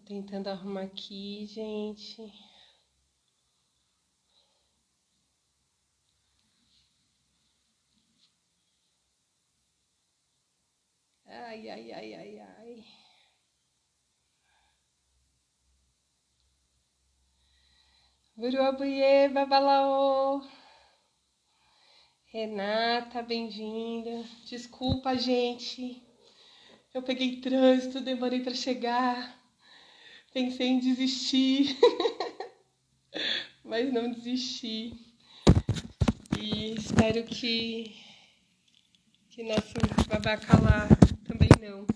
Tentando arrumar aqui, gente. Ai, ai, ai, ai, ai. Buruabuie, babalaô. Renata, bem-vinda. Desculpa, gente. Eu peguei trânsito, demorei para chegar. Pensei em desistir, mas não desisti. E espero que nosso babaca lá também não.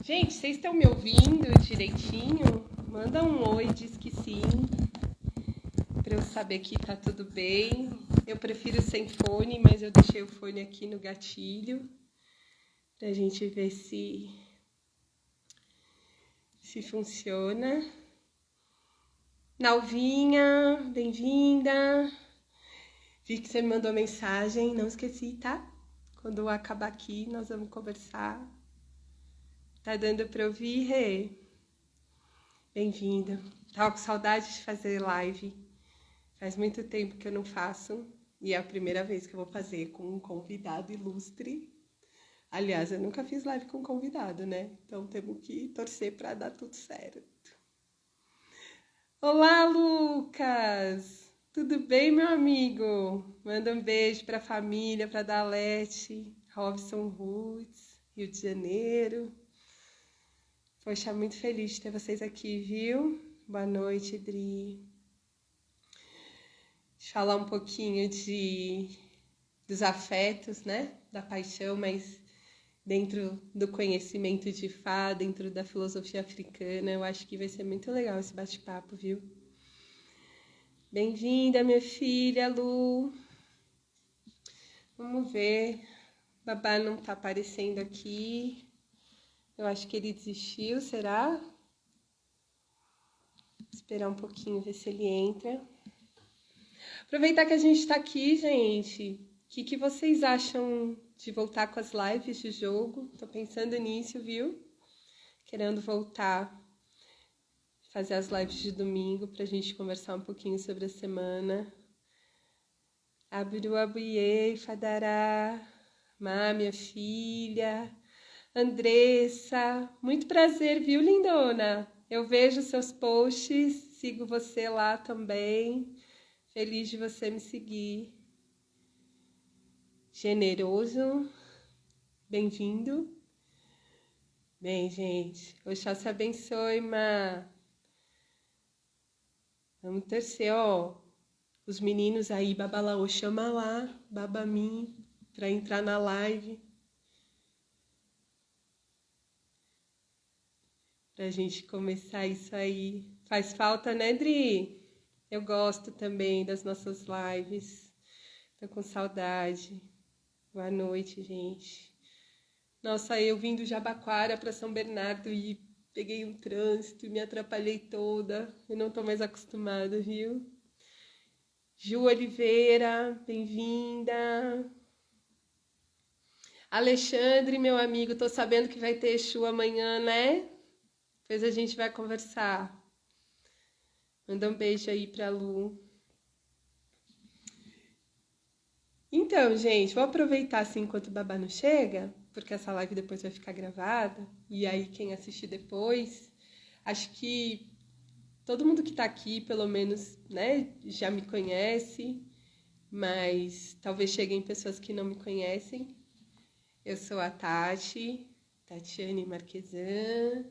Gente, vocês estão me ouvindo direitinho? Manda um oi, diz que sim, para eu saber que tá tudo bem. Eu prefiro sem fone, mas eu deixei o fone aqui no gatilho pra gente ver se funciona. Nalvinha, bem-vinda. Vi que você me mandou mensagem, não esqueci, tá? Quando eu acabar aqui, nós vamos conversar. Tá dando pra ouvir, Rê? Bem-vinda. Tava com saudade de fazer live. Faz muito tempo que eu não faço. E é a primeira vez que eu vou fazer com um convidado ilustre. Aliás, eu nunca fiz live com convidado, né? Então temos que torcer pra dar tudo certo. Olá, Lucas! Tudo bem, meu amigo? Manda um beijo pra família, pra Dalete, Robson Roots, Rio de Janeiro. Poxa, muito feliz de ter vocês aqui, viu? Boa noite, Dri. Deixa eu falar um pouquinho dos afetos, né? Da paixão, mas dentro do conhecimento de Fá, dentro da filosofia africana. Eu acho que vai ser muito legal esse bate-papo, viu? Bem-vinda, minha filha, Lu. Vamos ver. Babá não tá aparecendo aqui. Eu acho que ele desistiu, será? Vou esperar um pouquinho, ver se ele entra. Aproveitar que a gente tá aqui, gente. O que vocês acham de voltar com as lives de jogo? Tô pensando nisso, viu? Querendo voltar, fazer as lives de domingo pra gente conversar um pouquinho sobre a semana. Abiru Abuie, Fadará, Má, minha filha, Andressa, muito prazer, viu, lindona? Eu vejo seus posts, sigo você lá também. Feliz de você me seguir. Generoso, bem-vindo. Bem, gente, Oxá se abençoe, Má. Vamos torcer, ó. Os meninos aí, Babalaô, chama lá, Babamim, pra entrar na live. Pra gente começar isso aí. Faz falta, né, Dri? Eu gosto também das nossas lives. Tô com saudade. Boa noite, gente. Nossa, eu vim do Jabaquara para São Bernardo e peguei um trânsito, me atrapalhei toda. Eu não tô mais acostumada, viu? Ju Oliveira, bem-vinda. Alexandre, meu amigo, tô sabendo que vai ter Exu amanhã, né? Depois a gente vai conversar. Manda um beijo aí pra Lu. Então, gente, vou aproveitar assim enquanto o babá não chega, porque essa live depois vai ficar gravada, e aí quem assistir depois, acho que todo mundo que tá aqui, pelo menos, né, já me conhece, mas talvez cheguem pessoas que não me conhecem. Eu sou a Tatiane Marquesan,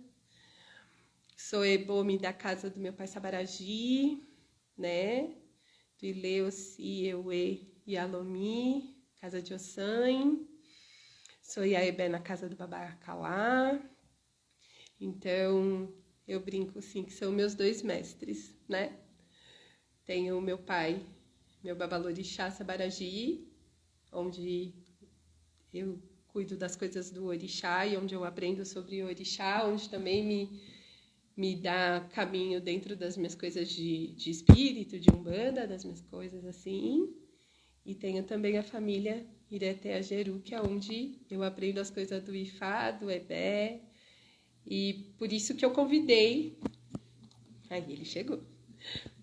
sou ebome da casa do meu pai Sabaragi, né, do Ileuci, Eue e Alomi, casa de Ossan. Sou Iaebé na casa do Babacalá. Então, eu brinco assim que são meus dois mestres, né? Tenho o meu pai, meu babalorixá Sabaragi, onde eu cuido das coisas do orixá e onde eu aprendo sobre o orixá, onde também me dá caminho dentro das minhas coisas de espírito, de umbanda, das minhas coisas assim. E tenho também a família Ireté Ageru, que é onde eu aprendo as coisas do Ifá, do Ebé E por isso que eu convidei, aí ele chegou,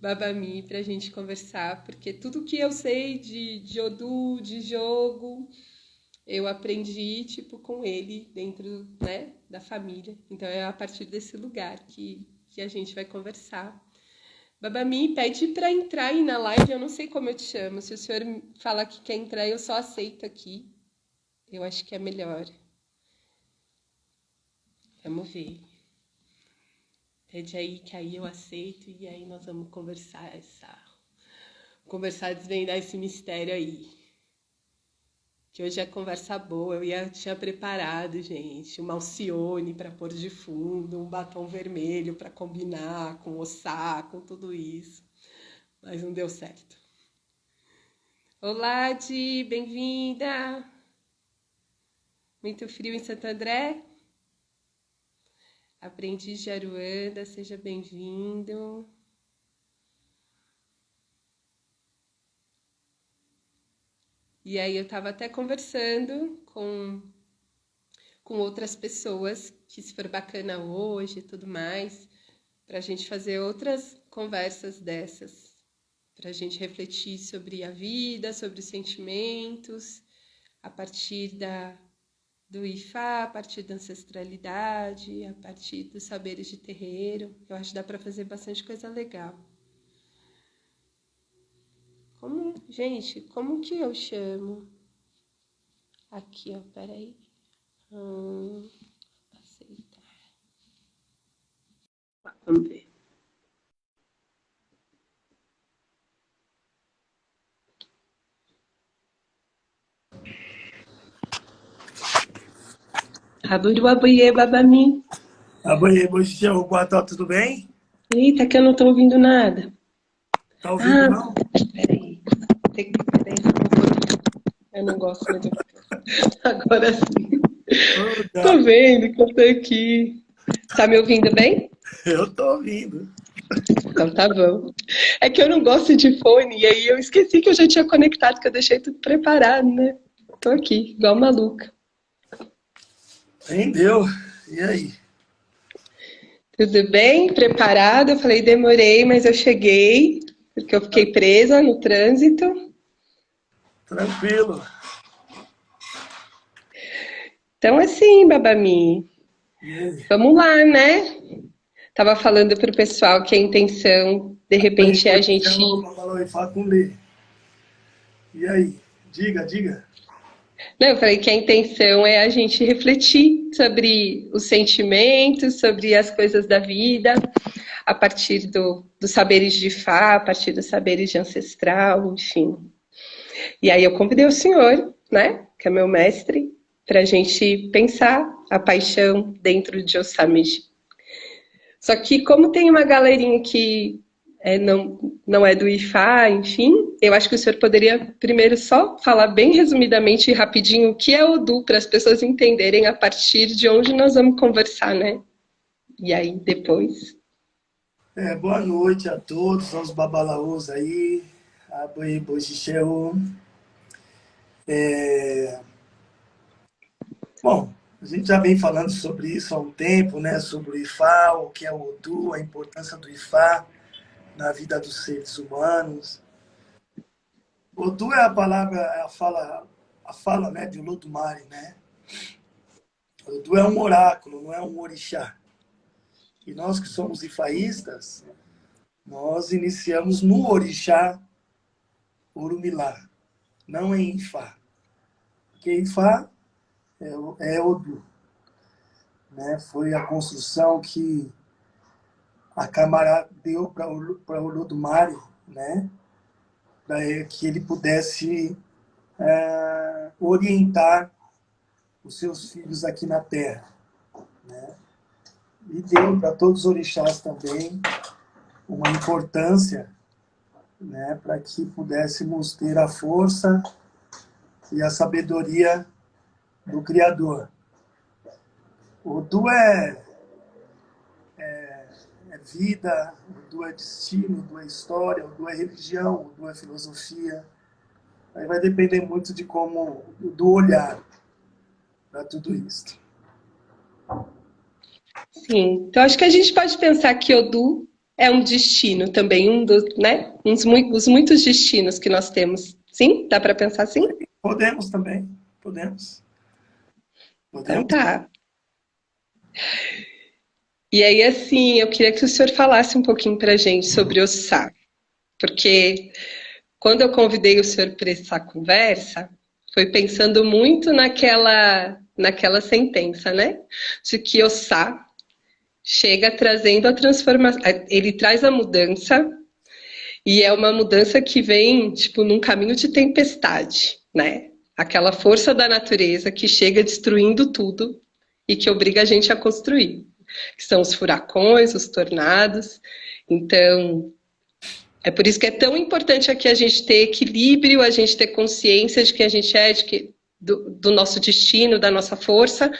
Babami, pra gente conversar, porque tudo que eu sei de Odu, de jogo, eu aprendi, tipo, com ele, dentro, né, da família. Então é a partir desse lugar que a gente vai conversar. Babami, pede pra entrar aí na live, eu não sei como eu te chamo. Se o senhor falar que quer entrar, eu só aceito aqui. Eu acho que é melhor. Vamos ver. Pede aí que aí eu aceito e aí nós vamos conversar, desvendar esse mistério aí. Que hoje é conversa boa, tinha preparado, gente, uma Alcione para pôr de fundo, um batom vermelho para combinar com o ossá, com tudo isso. Mas não deu certo. Olá, Di, bem-vinda! Muito frio em Santo André? Aprendiz de Aruanda, seja bem-vindo. E aí eu estava até conversando com outras pessoas, que se for bacana hoje e tudo mais, para a gente fazer outras conversas dessas, para a gente refletir sobre a vida, sobre os sentimentos, a partir do Ifá, a partir da ancestralidade, a partir dos saberes de terreiro. Eu acho que dá para fazer bastante coisa legal. Gente, como que eu chamo? Aqui, ó, peraí. Aceitar. Vamos ver. Aburuabuie, babami. Amanhã, Mojião, boa tarde, tudo bem? Eita, que eu não tô ouvindo nada. Tá ouvindo, Ah, não? peraí. Peraí. Eu não gosto, mas eu... Agora sim. Ô, Tô gato, vendo que eu tô aqui. Tá me ouvindo bem? eu tô ouvindo. Então tá bom. É que eu não gosto de fone, e aí eu esqueci que eu já tinha conectado, que eu deixei tudo preparado, né? Tô aqui, igual maluca. Entendeu? E aí? Tudo bem? Preparado? Eu falei, demorei, mas eu cheguei, porque eu fiquei presa no trânsito. Tranquilo. Então, assim, Babami, E aí? vamos lá, né? Tava falando pro pessoal que a intenção, de Amanhã, repente, é a gente. Mojião, falou e fala com Lê. E aí? Diga, diga. Não, eu falei que a intenção é a gente refletir sobre os sentimentos, sobre as coisas da vida, a partir dos saberes de Fá, a partir dos saberes de ancestral, enfim. E aí eu convidei o senhor, né, que é meu mestre, para a gente pensar a paixão dentro de Osamiji. Só que como tem uma galerinha que não é do IFA, enfim, eu acho que o senhor poderia primeiro só falar bem resumidamente e rapidinho o que é Odu, para as pessoas entenderem a partir de onde nós vamos conversar, né? E aí depois. Boa noite a todos, aos babalaôs aí. Amanhã, Mojião. Bom, a gente já vem falando sobre isso há um tempo, né? Sobre o Ifá, o que é o Odu, a importância do Ifá na vida dos seres humanos. Odu é a palavra, é a fala, né, de Olodumare, né? Odu é um oráculo, não é um orixá. E nós que somos ifaístas, nós iniciamos no orixá Orumilá, não em Ifá. Porque Ifá é Odu, né? Foi a construção que a Câmara deu para Olodumare, né? Para que ele pudesse orientar os seus filhos aqui na Terra, né? E deu para todos os orixás também uma importância, né, para que pudéssemos ter a força e a sabedoria do Criador. O Du é vida, o Du é destino, o Du é história, o Du é religião, o Du é filosofia. Aí vai depender muito de como, do olhar para tudo isso. Sim. Então, acho que a gente pode pensar que Odu é um destino também, um dos, né? Os muitos destinos que nós temos. Sim? Dá para pensar assim? Podemos também, podemos. Então Podemos. tá. E aí, assim, eu queria que o senhor falasse um pouquinho para a gente sobre Ossá, porque quando eu convidei o senhor para essa conversa, foi pensando muito naquela sentença, né? De que Ossá chega trazendo a transformação, ele traz a mudança e é uma mudança que vem, tipo, num caminho de tempestade, né? Aquela força da natureza que chega destruindo tudo e que obriga a gente a construir, que são os furacões, os tornados. Então, é por isso que é tão importante aqui a gente ter equilíbrio, a gente ter consciência de quem a gente é, do nosso destino, da nossa força,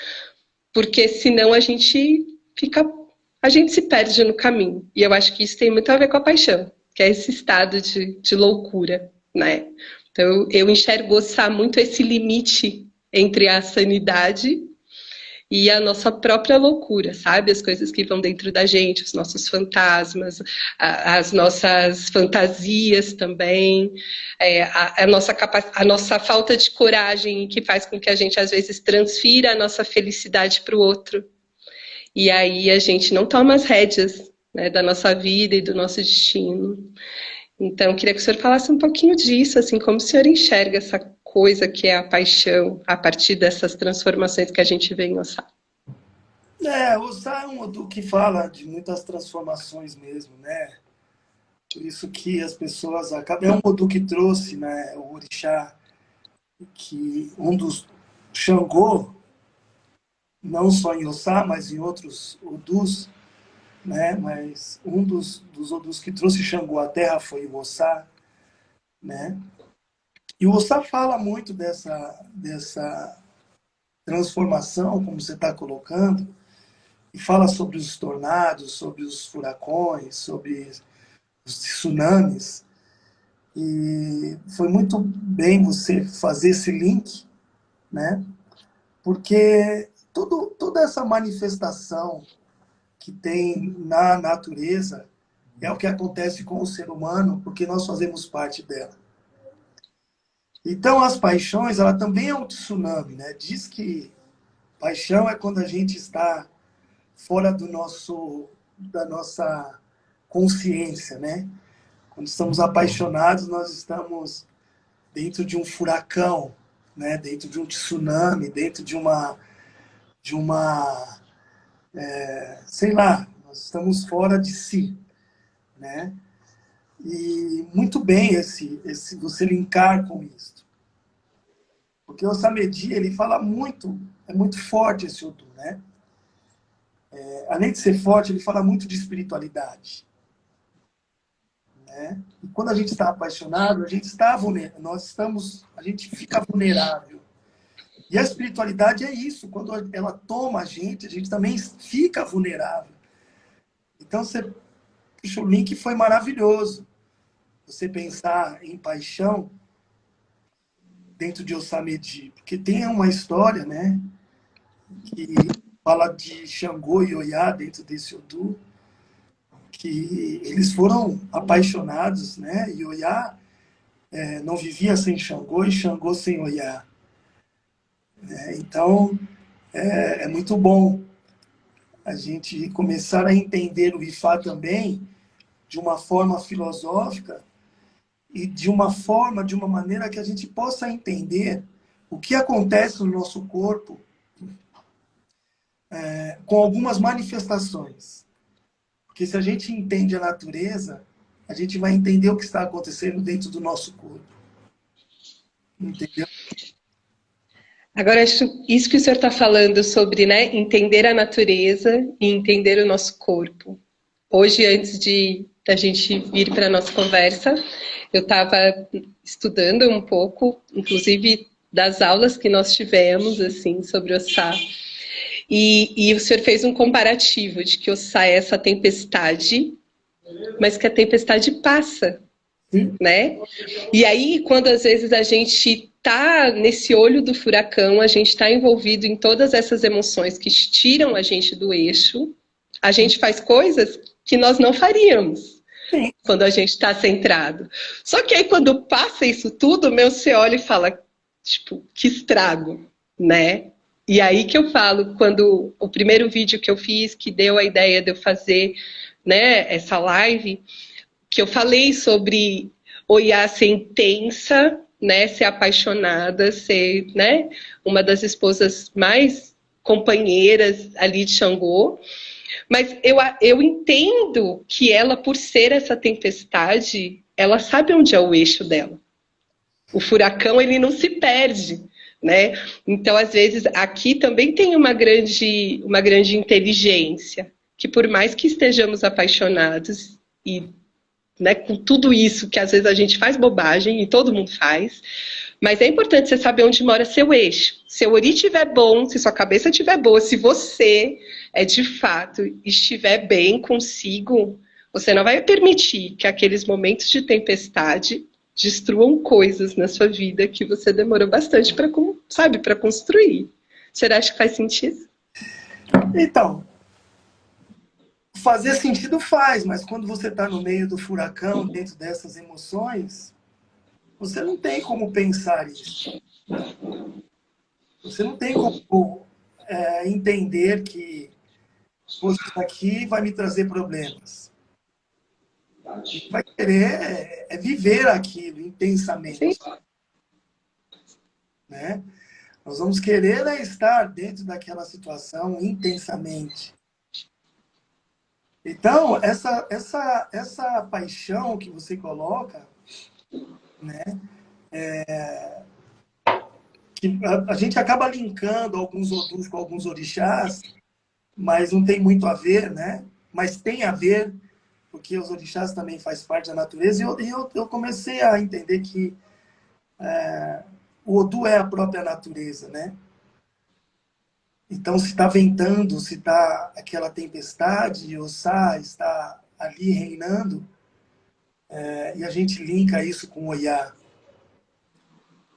porque senão a gente se perde no caminho. E eu acho que isso tem muito a ver com a paixão, que é esse estado de loucura, né? Então eu enxergo muito esse limite entre a sanidade e a nossa própria loucura, sabe? As coisas que vão dentro da gente, os nossos fantasmas, as nossas fantasias também, a nossa falta de coragem que faz com que a gente às vezes transfira a nossa felicidade para o outro. E aí a gente não toma as rédeas, né, da nossa vida e do nosso destino. Então, queria que o senhor falasse um pouquinho disso, assim, como o senhor enxerga essa coisa que é a paixão a partir dessas transformações que a gente vê em Ossá. O Sá é um Odu que fala de muitas transformações mesmo, né? Por isso que as pessoas acabam. É um Odu que trouxe, né, o Orixá, que um dos Xangô, não só em Ossá, mas em outros Odus, né? Mas um dos Odus que trouxe Xangô à Terra foi o Ossá, né? E o Ossá fala muito dessa transformação, como você está colocando, e fala sobre os tornados, sobre os furacões, sobre os tsunamis. E foi muito bem você fazer esse link, né? Porque toda essa manifestação que tem na natureza é o que acontece com o ser humano, porque nós fazemos parte dela. Então, as paixões, ela também é um tsunami, né? Diz que paixão é quando a gente está fora da nossa consciência, né? Quando estamos apaixonados, nós estamos dentro de um furacão, né? Dentro de um tsunami, dentro sei lá, nós estamos fora de si, né? E muito bem esse você linkar com isso. Porque o Samedi, ele fala muito, é muito forte esse Odu, né? Além de ser forte, ele fala muito de espiritualidade. Né? E quando a gente está apaixonado, a gente está vulnerável, a gente fica vulnerável. E a espiritualidade é isso, quando ela toma a gente também fica vulnerável. Então, o link foi maravilhoso. Você pensar em paixão dentro de Osamedi, porque tem uma história, né, que fala de Xangô e Oiá dentro desse Odu, que eles foram apaixonados, né, e Oiá não vivia sem Xangô e Xangô sem Oiá. Então, é muito bom a gente começar a entender o Ifá também de uma forma filosófica e de uma maneira que a gente possa entender o que acontece no nosso corpo com algumas manifestações. Porque se a gente entende a natureza, a gente vai entender o que está acontecendo dentro do nosso corpo. Entendeu? Agora, acho isso que o senhor está falando sobre, né, entender a natureza e entender o nosso corpo. Hoje, antes da gente vir para a nossa conversa, eu estava estudando um pouco, inclusive das aulas que nós tivemos, assim, sobre o Sá. E o senhor fez um comparativo de que o Sá é essa tempestade, mas que a tempestade passa, Sim. né? E aí, quando às vezes a gente tá nesse olho do furacão, a gente está envolvido em todas essas emoções que tiram a gente do eixo. A gente faz coisas que nós não faríamos Sim. quando a gente está centrado. Só que aí quando passa isso tudo, meu você olha e fala, tipo, que estrago, né? E aí que eu falo, quando o primeiro vídeo que eu fiz, que deu a ideia de eu fazer, né, essa live, que eu falei sobre Oiá ser intensa, né, ser apaixonada, ser, né, uma das esposas mais companheiras ali de Xangô. Mas eu entendo que ela, por ser essa tempestade, ela sabe onde é o eixo dela. O furacão, ele não se perde, né? Então, às vezes, aqui também tem uma grande inteligência, que por mais que estejamos apaixonados e, né, com tudo isso que às vezes a gente faz bobagem e todo mundo faz, mas é importante você saber onde mora seu eixo. Se o ori estiver bom, se sua cabeça estiver boa, se você de fato estiver bem consigo, você não vai permitir que aqueles momentos de tempestade destruam coisas na sua vida que você demorou bastante para, sabe, para construir. Você acha que faz sentido? Então, fazer sentido faz, mas quando você está no meio do furacão, dentro dessas emoções, você não tem como pensar isso. Você não tem como entender que isso aqui vai me trazer problemas. A gente vai querer viver aquilo intensamente. Sim. Né? Nós vamos querer estar dentro daquela situação intensamente. Então, essa paixão que você coloca, né, que a gente acaba linkando alguns odus com alguns orixás, mas não tem muito a ver, né? Mas tem a ver, porque os orixás também faz parte da natureza, e eu comecei a entender que o Odu é a própria natureza, né? Então, se está ventando, se está aquela tempestade, o Sá está ali reinando, e a gente linka isso com o Oiá.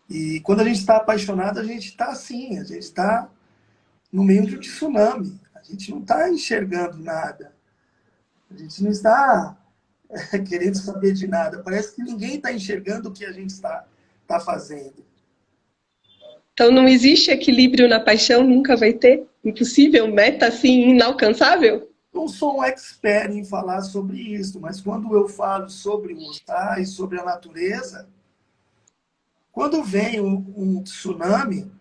E quando a gente está apaixonado, a gente está assim, a gente está no meio de um tsunami. A gente não está enxergando nada. A gente não está querendo saber de nada. Parece que ninguém está enxergando o que a gente está fazendo. Então não existe equilíbrio na paixão, nunca vai ter? Impossível, meta assim, inalcançável? Não sou um expert em falar sobre isso, mas quando eu falo sobre o Osá e sobre a natureza, quando vem um tsunami,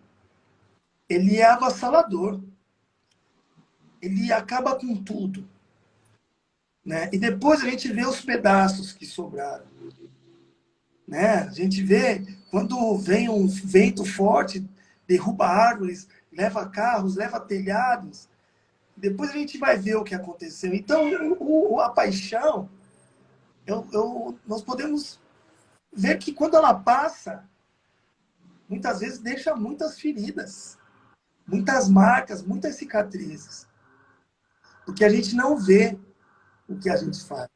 ele é avassalador. Ele acaba com tudo. Né? E depois a gente vê os pedaços que sobraram. Né? A gente vê quando vem um vento forte, derruba árvores, leva carros, leva telhados. Depois a gente vai ver o que aconteceu. Então, a paixão, nós podemos ver que quando ela passa, muitas vezes deixa muitas feridas, muitas marcas, muitas cicatrizes. Porque a gente não vê o que a gente faz.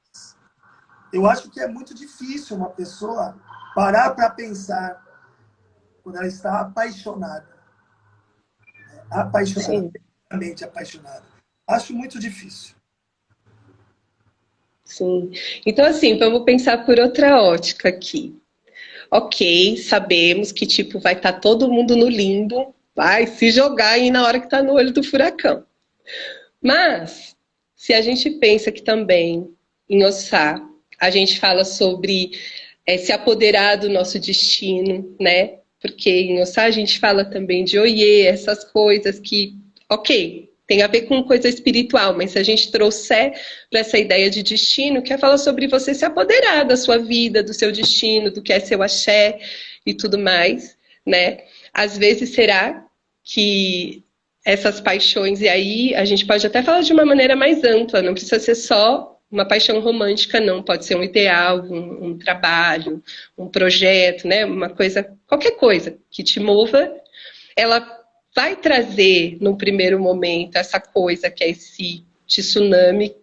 Eu acho que é muito difícil uma pessoa parar para pensar quando ela está apaixonada. Apaixonada, realmente apaixonada. Acho muito difícil. Sim. Então, assim, vamos pensar por outra ótica aqui. Ok, sabemos que, tipo, vai estar todo mundo no limbo, vai se jogar aí na hora que está no olho do furacão. Mas, se a gente pensa que também, em Ossá, a gente fala sobre se apoderar do nosso destino, né? Porque em Ossá a gente fala também de Oiê, essas coisas que, ok, tem a ver com coisa espiritual, mas se a gente trouxer para essa ideia de destino, quer falar sobre você se apoderar da sua vida, do seu destino, do que é seu axé e tudo mais, né? Às vezes será que essas paixões, e aí a gente pode até falar de uma maneira mais ampla, não precisa ser só uma paixão romântica, não, pode ser um ideal, um trabalho, um projeto, né? Uma coisa, qualquer coisa que te mova, ela vai trazer no primeiro momento essa coisa que é esse tsunami,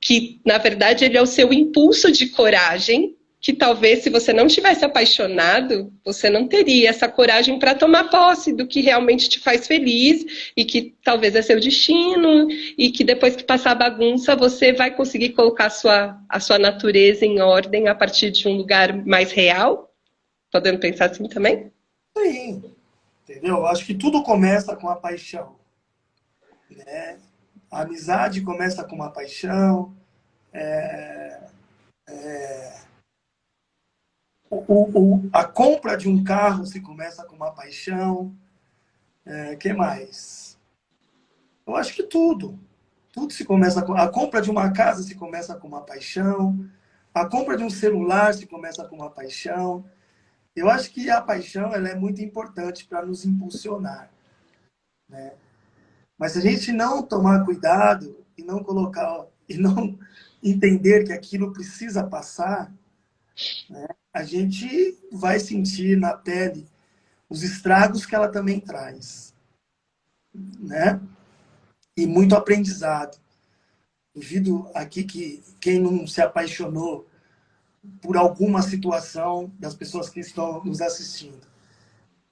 que na verdade ele é o seu impulso de coragem, que talvez se você não tivesse apaixonado, você não teria essa coragem para tomar posse do que realmente te faz feliz e que talvez é seu destino e que depois que passar a bagunça você vai conseguir colocar a sua natureza em ordem a partir de um lugar mais real? Podendo pensar assim também? Sim, entendeu? Eu acho que tudo começa com a paixão, né? A amizade começa com uma paixão, a compra de um carro se começa com uma paixão. Que mais? Eu acho que tudo. Tudo se começa com. A compra de uma casa se começa com uma paixão. A compra de um celular se começa com uma paixão. Eu acho que a paixão ela é muito importante para nos impulsionar, né? Mas se a gente não tomar cuidado e não colocar e não entender que aquilo precisa passar, né, a gente vai sentir na pele os estragos que ela também traz, né? E muito aprendizado. Duvido aqui que quem não se apaixonou por alguma situação das pessoas que estão nos assistindo.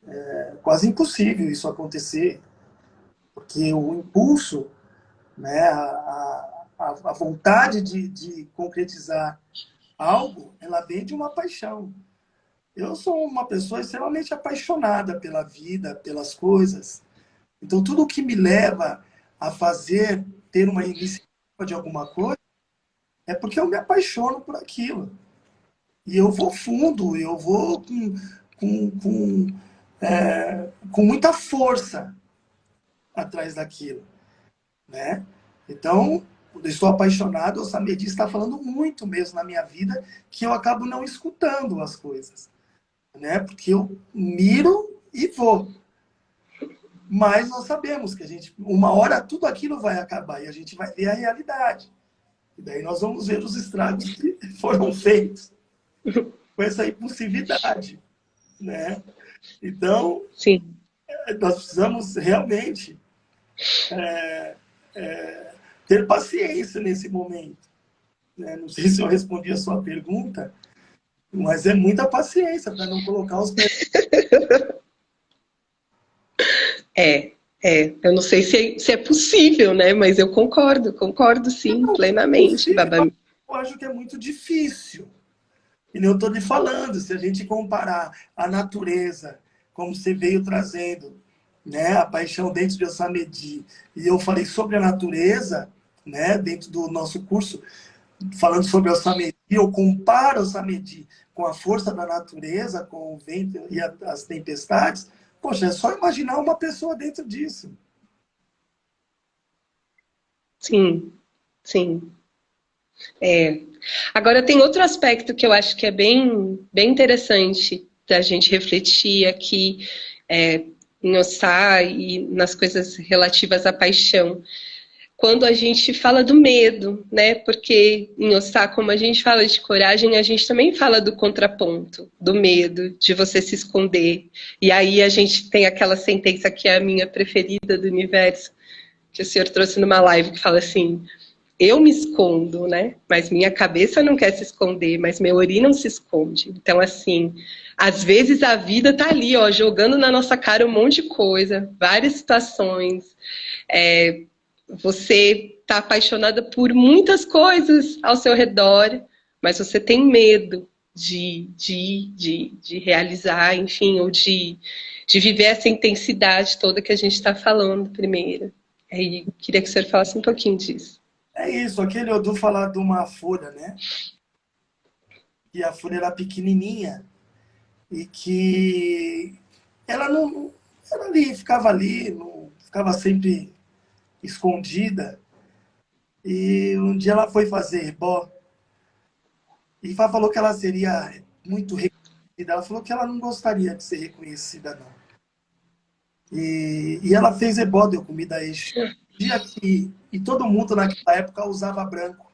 É quase impossível isso acontecer, porque o impulso, né, a vontade de concretizar algo, ela vem de uma paixão. Eu sou uma pessoa extremamente apaixonada pela vida, pelas coisas. Então, tudo que me leva a fazer, ter uma iniciativa de alguma coisa, é porque eu me apaixono por aquilo. E eu vou fundo, eu vou com muita força atrás daquilo, né? Então, eu estou apaixonado, o Samedi está falando muito mesmo na minha vida, que eu acabo não escutando as coisas, né? Porque eu miro e vou. Mas nós sabemos que a gente, uma hora tudo aquilo vai acabar e a gente vai ver a realidade. E daí nós vamos ver os estragos que foram feitos com essa impulsividade, né? Então, Sim. nós precisamos realmente ter paciência nesse momento, né? Não sei se eu respondi a sua pergunta, mas é muita paciência para não colocar os pés. É, eu não sei se é possível, né? Mas eu concordo sim, Não, plenamente, possível, Baba. eu acho que é muito difícil. E eu estou lhe falando, se a gente comparar a natureza, como você veio trazendo, né, a paixão dentro de Osamedi, e eu falei sobre a natureza, né, dentro do nosso curso, falando sobre Osamedi, eu comparo Osamedi com a força da natureza, com o vento e as tempestades. Poxa, é só imaginar uma pessoa dentro disso. Sim, sim. É. Agora tem outro aspecto que eu acho que é bem interessante da gente refletir aqui em Ossá e nas coisas relativas à paixão. Quando a gente fala do medo, né? Porque em Ossá, como a gente fala de coragem, a gente também fala do contraponto, do medo, de você se esconder. E aí a gente tem aquela sentença que é a minha preferida do universo, que o senhor trouxe numa live, que fala assim: eu me escondo, né? Mas minha cabeça não quer se esconder, mas meu ori não se esconde. Então, assim, às vezes a vida tá ali, ó, jogando na nossa cara um monte de coisa, várias situações. É, você tá apaixonada por muitas coisas ao seu redor, mas você tem medo de realizar, enfim, ou de viver essa intensidade toda que a gente está falando primeiro. Aí, queria que o senhor falasse um pouquinho disso. É isso, aquele Odu falar de uma folha, né? E a folha era pequenininha e que ela não, ela ali, não, ficava sempre escondida. E um dia ela foi fazer ebó e falou que ela seria muito reconhecida. Ela falou que ela não gostaria de ser reconhecida, não. E ela fez ebó, deu comida a Exu. E todo mundo naquela época usava branco.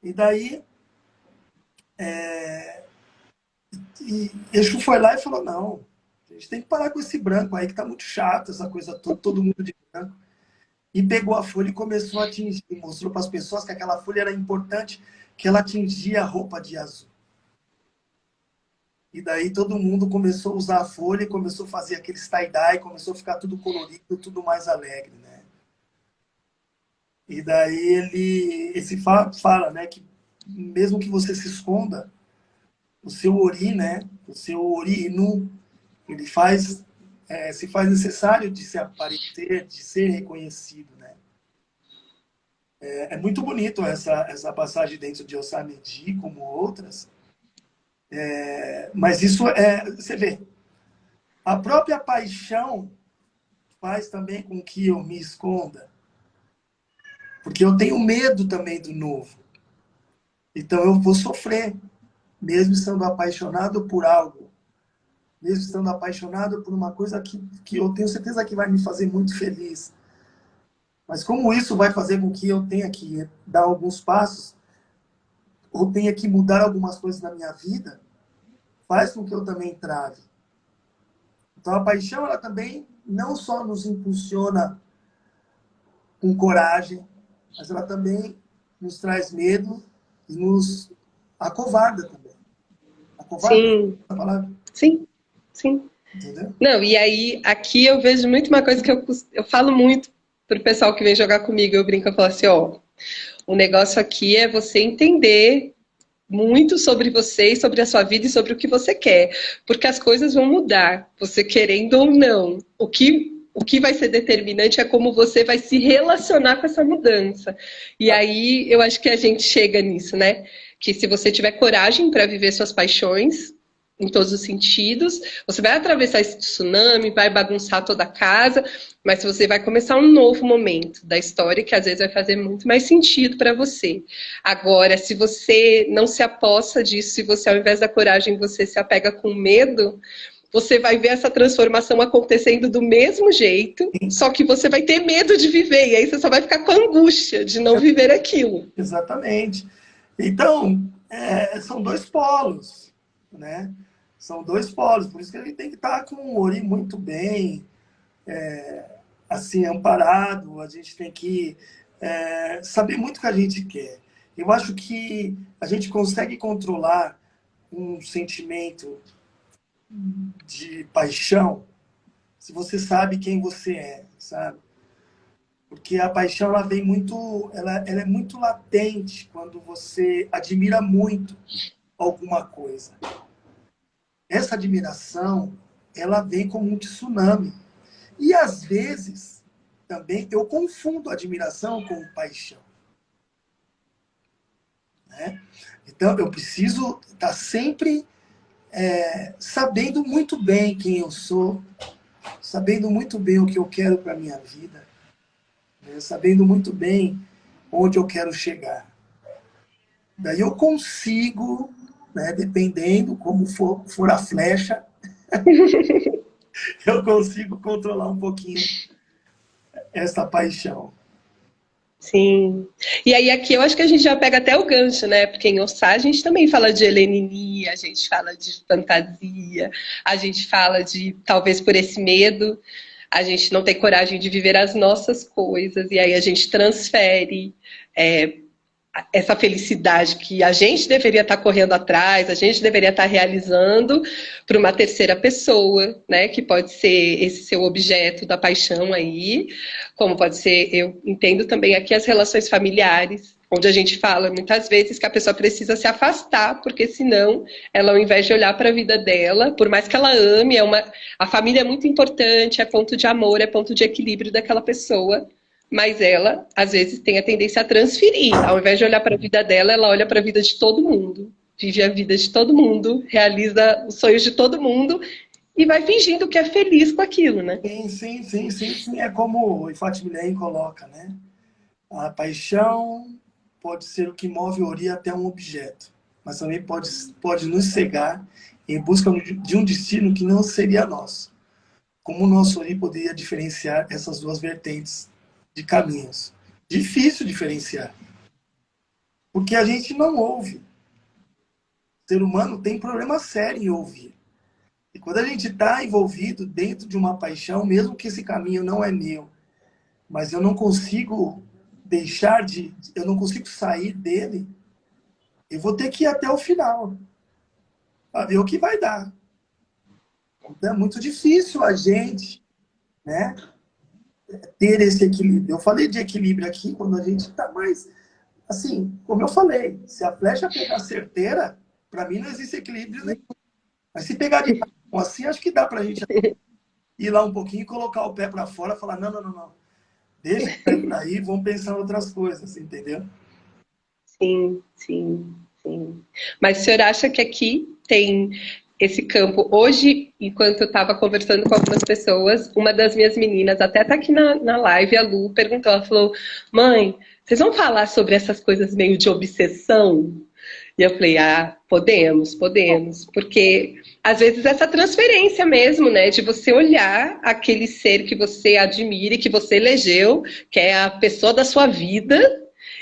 E daí e Exu foi lá e falou: não, a gente tem que parar com esse branco aí, que tá muito chato, essa coisa toda, todo mundo de branco. E pegou a folha e começou a atingir, mostrou para as pessoas que aquela folha era importante que ela tingia a roupa de azul. E daí todo mundo começou a usar a folha e começou a fazer aquele tie-dye, começou a ficar tudo colorido, tudo mais alegre, né? E daí esse fala, né, que mesmo que você se esconda, o seu ori, né, o seu ori inu, ele se faz necessário de se aparecer, de ser reconhecido, né? É muito bonito essa passagem dentro de Osamedi, como outras. Mas isso você vê, a própria paixão faz também com que eu me esconda, porque eu tenho medo também do novo. Então eu vou sofrer, mesmo estando apaixonado por algo, mesmo estando apaixonado por uma coisa que eu tenho certeza que vai me fazer muito feliz. Mas como isso vai fazer com que eu tenha que dar alguns passos, ou tenha que mudar algumas coisas na minha vida, faz com que eu também trave. Então a paixão, ela também não só nos impulsiona com coragem, mas ela também nos traz medo e nos acovarda também. Acovarda? Sim, Essa palavra? sim, sim. Entendeu? Não, e aí, aqui eu vejo muito uma coisa que eu falo muito pro pessoal que vem jogar comigo. Eu brinco, eu falo assim, ó, o negócio aqui é você entender muito sobre você e sobre a sua vida e sobre o que você quer, porque as coisas vão mudar, você querendo ou não. O que vai ser determinante é como você vai se relacionar com essa mudança. E aí eu acho que a gente chega nisso, né? Que se você tiver coragem para viver suas paixões, em todos os sentidos, você vai atravessar esse tsunami, vai bagunçar toda a casa, mas você vai começar um novo momento da história que às vezes vai fazer muito mais sentido para você. Agora, se você não se aposta disso, se você ao invés da coragem você se apega com medo, você vai ver essa transformação acontecendo do mesmo jeito, só que você vai ter medo de viver, e aí você só vai ficar com a angústia de não viver aquilo. Exatamente. Então, são dois polos, né? São dois polos, por isso que a gente tem que estar com o ori muito bem, assim, amparado, a gente tem que saber muito o que a gente quer. Eu acho que a gente consegue controlar um sentimento de paixão se você sabe quem você é, sabe? Porque a paixão ela vem muito, ela é muito latente quando você admira muito alguma coisa. Essa admiração, ela vem como um tsunami. E às vezes também eu confundo admiração com paixão, né? Então eu preciso estar sempre sabendo muito bem quem eu sou, sabendo muito bem o que eu quero para minha vida, né? Sabendo muito bem onde eu quero chegar. Daí eu consigo, né, dependendo como for a flecha, eu consigo controlar um pouquinho essa paixão. Sim. E aí aqui eu acho que a gente já pega até o gancho, né? Porque em Ossá a gente também fala de heleninia, a gente fala de fantasia, a gente fala de, talvez por esse medo, a gente não tem coragem de viver as nossas coisas, e aí a gente transfere é, essa felicidade que a gente deveria estar correndo atrás, a gente deveria estar realizando para uma terceira pessoa, né? Que pode ser esse seu objeto da paixão aí, como pode ser, eu entendo também aqui as relações familiares, onde a gente fala muitas vezes que a pessoa precisa se afastar, porque senão ela, ao invés de olhar para a vida dela, por mais que ela ame, a família é muito importante, é ponto de amor, é ponto de equilíbrio daquela pessoa, mas ela, às vezes, tem a tendência a transferir. Ao invés de olhar para a vida dela, ela olha para a vida de todo mundo. Vive a vida de todo mundo, realiza os sonhos de todo mundo e vai fingindo que é feliz com aquilo, né? Sim. É como o Ifat Milen coloca, né? A paixão pode ser o que move o ori até um objeto, mas também pode nos cegar em busca de um destino que não seria nosso. Como o nosso ori poderia diferenciar essas duas vertentes de caminhos? Difícil diferenciar, porque a gente não ouve. O ser humano tem problema sério em ouvir. E quando a gente está envolvido dentro de uma paixão, mesmo que esse caminho não é meu, mas eu não consigo eu não consigo sair dele, eu vou ter que ir até o final para ver o que vai dar. Então é muito difícil a gente, né, ter esse equilíbrio. Eu falei de equilíbrio aqui quando a gente está mais, assim, como eu falei, se a flecha pegar certeira, para mim não existe equilíbrio nenhum. Mas se pegar de assim, acho que dá para a gente ir lá um pouquinho e colocar o pé para fora e falar, não, não, não, não. Deixa aí, vamos pensar em outras coisas, entendeu? Sim, sim, sim. Mas o senhor acha que aqui tem esse campo? Hoje, enquanto eu estava conversando com algumas pessoas, uma das minhas meninas, até está aqui na live, a Lu, perguntou, ela falou, mãe, vocês vão falar sobre essas coisas meio de obsessão? E eu falei, ah, podemos, podemos, porque às vezes essa transferência mesmo, né, de você olhar aquele ser que você admira e que você elegeu, que é a pessoa da sua vida,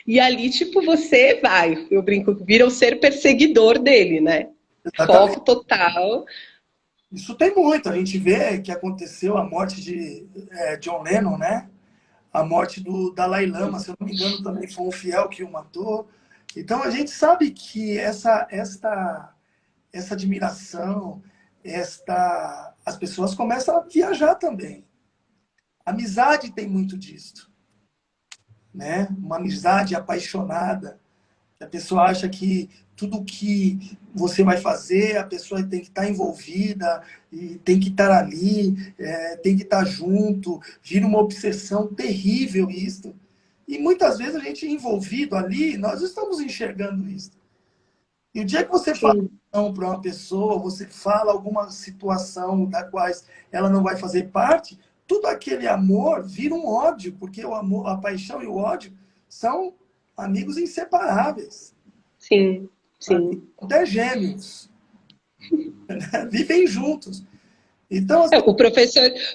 e ali, tipo, você vai, eu brinco, vira o ser perseguidor dele, né? Exatamente. Foco total. Isso tem muito. A gente vê que aconteceu a morte de John Lennon, né? A morte do Dalai Lama, se eu não me engano, também foi um fiel que o matou. Então a gente sabe que essa admiração, as pessoas começam a viajar também. Amizade tem muito disso, né? Uma amizade apaixonada. A pessoa acha que tudo que você vai fazer, a pessoa tem que estar envolvida, e tem que estar ali, tem que estar junto. Vira uma obsessão terrível isso. E muitas vezes a gente envolvido ali, nós estamos enxergando isso. E o dia que você fala Sim, não para uma pessoa, você fala alguma situação da qual ela não vai fazer parte, tudo aquele amor vira um ódio, porque o amor, a paixão e o ódio são amigos inseparáveis. sim, sim. Até gêmeos, né? Vivem juntos. Então, É, assim, o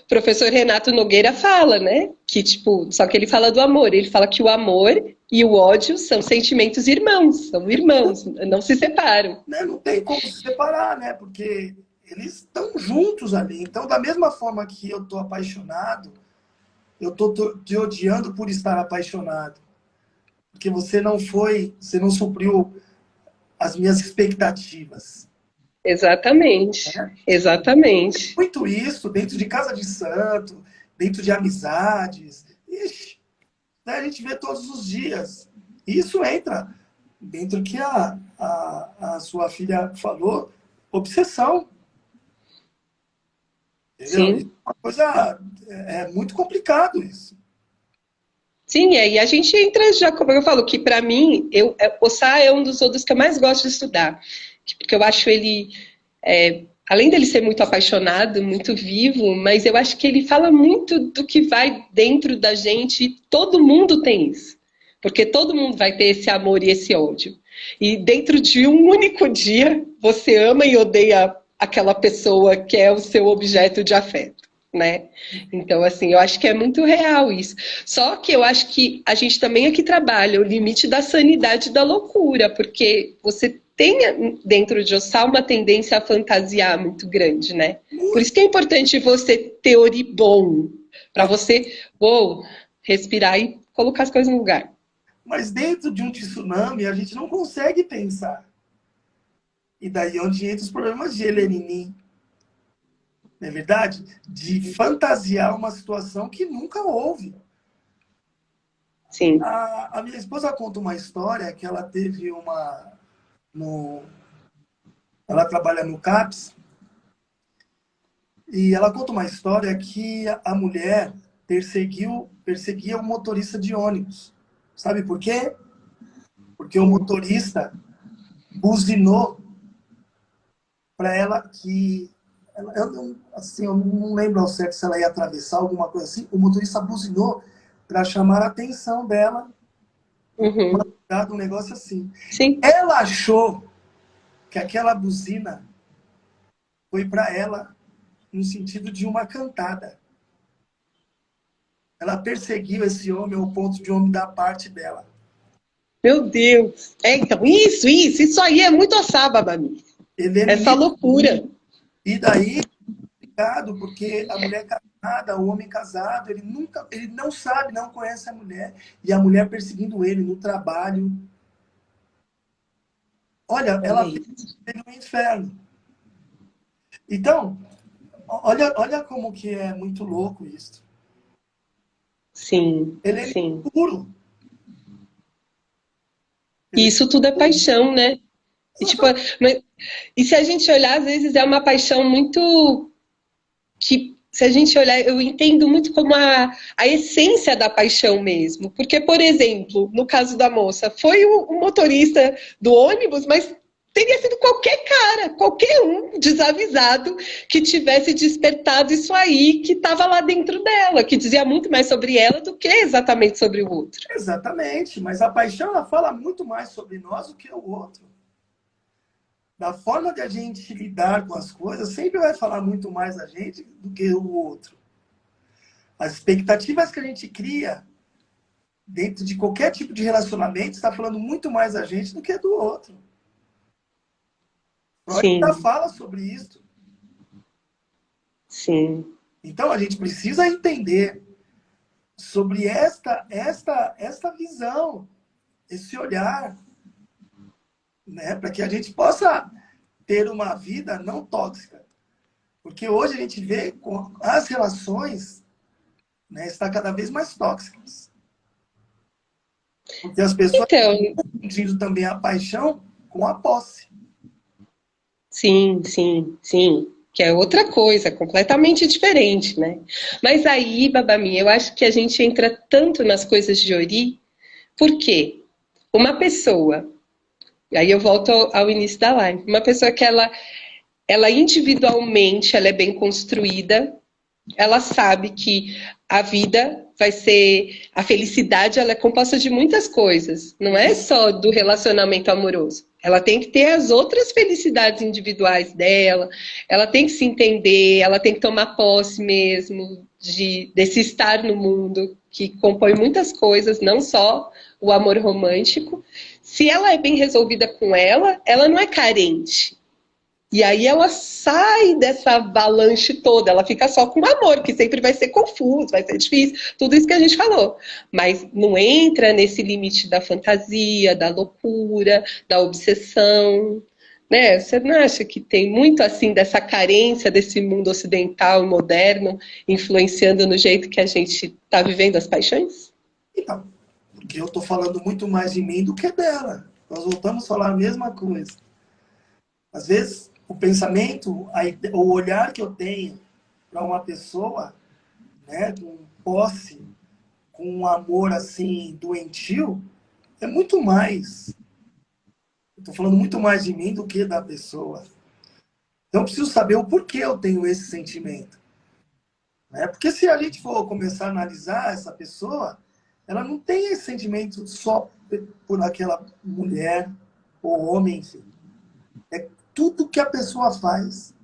professor Renato Nogueira fala, né? Que, tipo, só que ele fala do amor. Ele fala que o amor e o ódio são sentimentos irmãos, são irmãos, não se separam. né, não tem como se separar, né? Porque eles estão juntos ali. Então, da mesma forma que eu estou apaixonado, eu estou te odiando por estar apaixonado. Porque você não supriu as minhas expectativas. Exatamente, Né? exatamente. Muito isso dentro de casa de santo, dentro de amizades. Ixi, né, a gente vê todos os dias. Isso entra dentro que a sua filha falou, obsessão. Entendeu? Isso Sim. é uma coisa, muito complicado isso. Sim, e a gente entra já, como eu falo, que para mim, o Sá é um dos outros que eu mais gosto de estudar, porque eu acho ele, além dele ser muito apaixonado, muito vivo, mas eu acho que ele fala muito do que vai dentro da gente, e todo mundo tem isso, porque todo mundo vai ter esse amor e esse ódio. E dentro de um único dia, você ama e odeia aquela pessoa que é o seu objeto de afeto, né? Então, assim, eu acho que é muito real isso. Só que eu acho que a gente também aqui trabalha o limite da sanidade e da loucura, porque você tem dentro de Ossá uma tendência a fantasiar muito grande, né? Por Muito. isso que é importante você ter ori bom, para você, uou, respirar e colocar as coisas no lugar. Mas dentro de um tsunami, a gente não consegue pensar. E daí é onde entra os problemas de Helenini, não é verdade? De fantasiar uma situação que nunca houve. Sim. A minha esposa conta uma história que ela teve no, ela trabalha no CAPS, e ela conta uma história que a mulher perseguia o motorista de ônibus. Sabe por quê? Porque o motorista buzinou para ela que eu não lembro ao certo se ela ia atravessar alguma coisa assim. O motorista buzinou para chamar a atenção dela, Uhum. dado um negócio assim. Sim. Ela achou que aquela buzina foi para ela no sentido de uma cantada. Ela perseguiu esse homem ao ponto de homem dar parte dela. Meu Deus. Então, isso aí é muito Ossá, Babami. Ele é Essa menino, loucura. e daí porque a mulher casada, o homem casado, ele não sabe, não conhece a mulher, e a mulher perseguindo ele no trabalho. Olha, Olha ela fez isso. no inferno. Então, olha como que é muito louco isso. Sim, Ele é sim. puro. E Ele isso tudo é paixão, né? E, tipo, exatamente, e se a gente olhar, às vezes é uma paixão muito que, se a gente olhar, eu entendo muito como a essência da paixão mesmo. Porque, por exemplo, no caso da moça, foi o motorista do ônibus, mas teria sido qualquer cara, qualquer um desavisado que tivesse despertado isso aí que estava lá dentro dela, que dizia muito mais sobre ela do que exatamente sobre o outro. exatamente, mas a paixão ela fala muito mais sobre nós do que o outro. Da forma de a gente lidar com as coisas, sempre vai falar muito mais a gente do que o outro. As expectativas que a gente cria dentro de qualquer tipo de relacionamento está falando muito mais a gente do que do outro. Freud já Sim, fala sobre isso. sim. Então a gente precisa entender sobre esta visão, esse olhar, né, para que a gente possa ter uma vida não tóxica. Porque hoje a gente vê com as relações, né, está cada vez mais tóxicas. Porque as pessoas Então, estão confundindo também a paixão com a posse. sim, sim, sim. Que é outra coisa, completamente diferente, né? Mas aí, Babami, eu acho que a gente entra tanto nas coisas de Ori, porque uma pessoa, aí eu volto ao início da live, uma pessoa que ela individualmente ela é bem construída, ela sabe que a vida vai ser, a felicidade ela é composta de muitas coisas, não é só do relacionamento amoroso. Ela tem que ter as outras felicidades individuais dela, ela tem que se entender, ela tem que tomar posse mesmo desse estar no mundo que compõe muitas coisas, não só o amor romântico. Se ela é bem resolvida com ela não é carente. E aí ela sai dessa avalanche toda, ela fica só com o amor, que sempre vai ser confuso, vai ser difícil, tudo isso que a gente falou. Mas não entra nesse limite da fantasia, da loucura, da obsessão. Né? Você não acha que tem muito assim dessa carência desse mundo ocidental moderno influenciando no jeito que a gente está vivendo as paixões? Então, porque eu estou falando muito mais de mim do que dela. Nós voltamos a falar a mesma coisa. Às vezes, o pensamento, o olhar que eu tenho para uma pessoa, né, com posse, com um amor assim doentio, é muito mais. Eu estou falando muito mais de mim do que da pessoa. Então, eu preciso saber o porquê eu tenho esse sentimento. Né? Porque se a gente for começar a analisar essa pessoa, ela não tem esse sentimento só por aquela mulher ou homem, enfim. É tudo que a pessoa faz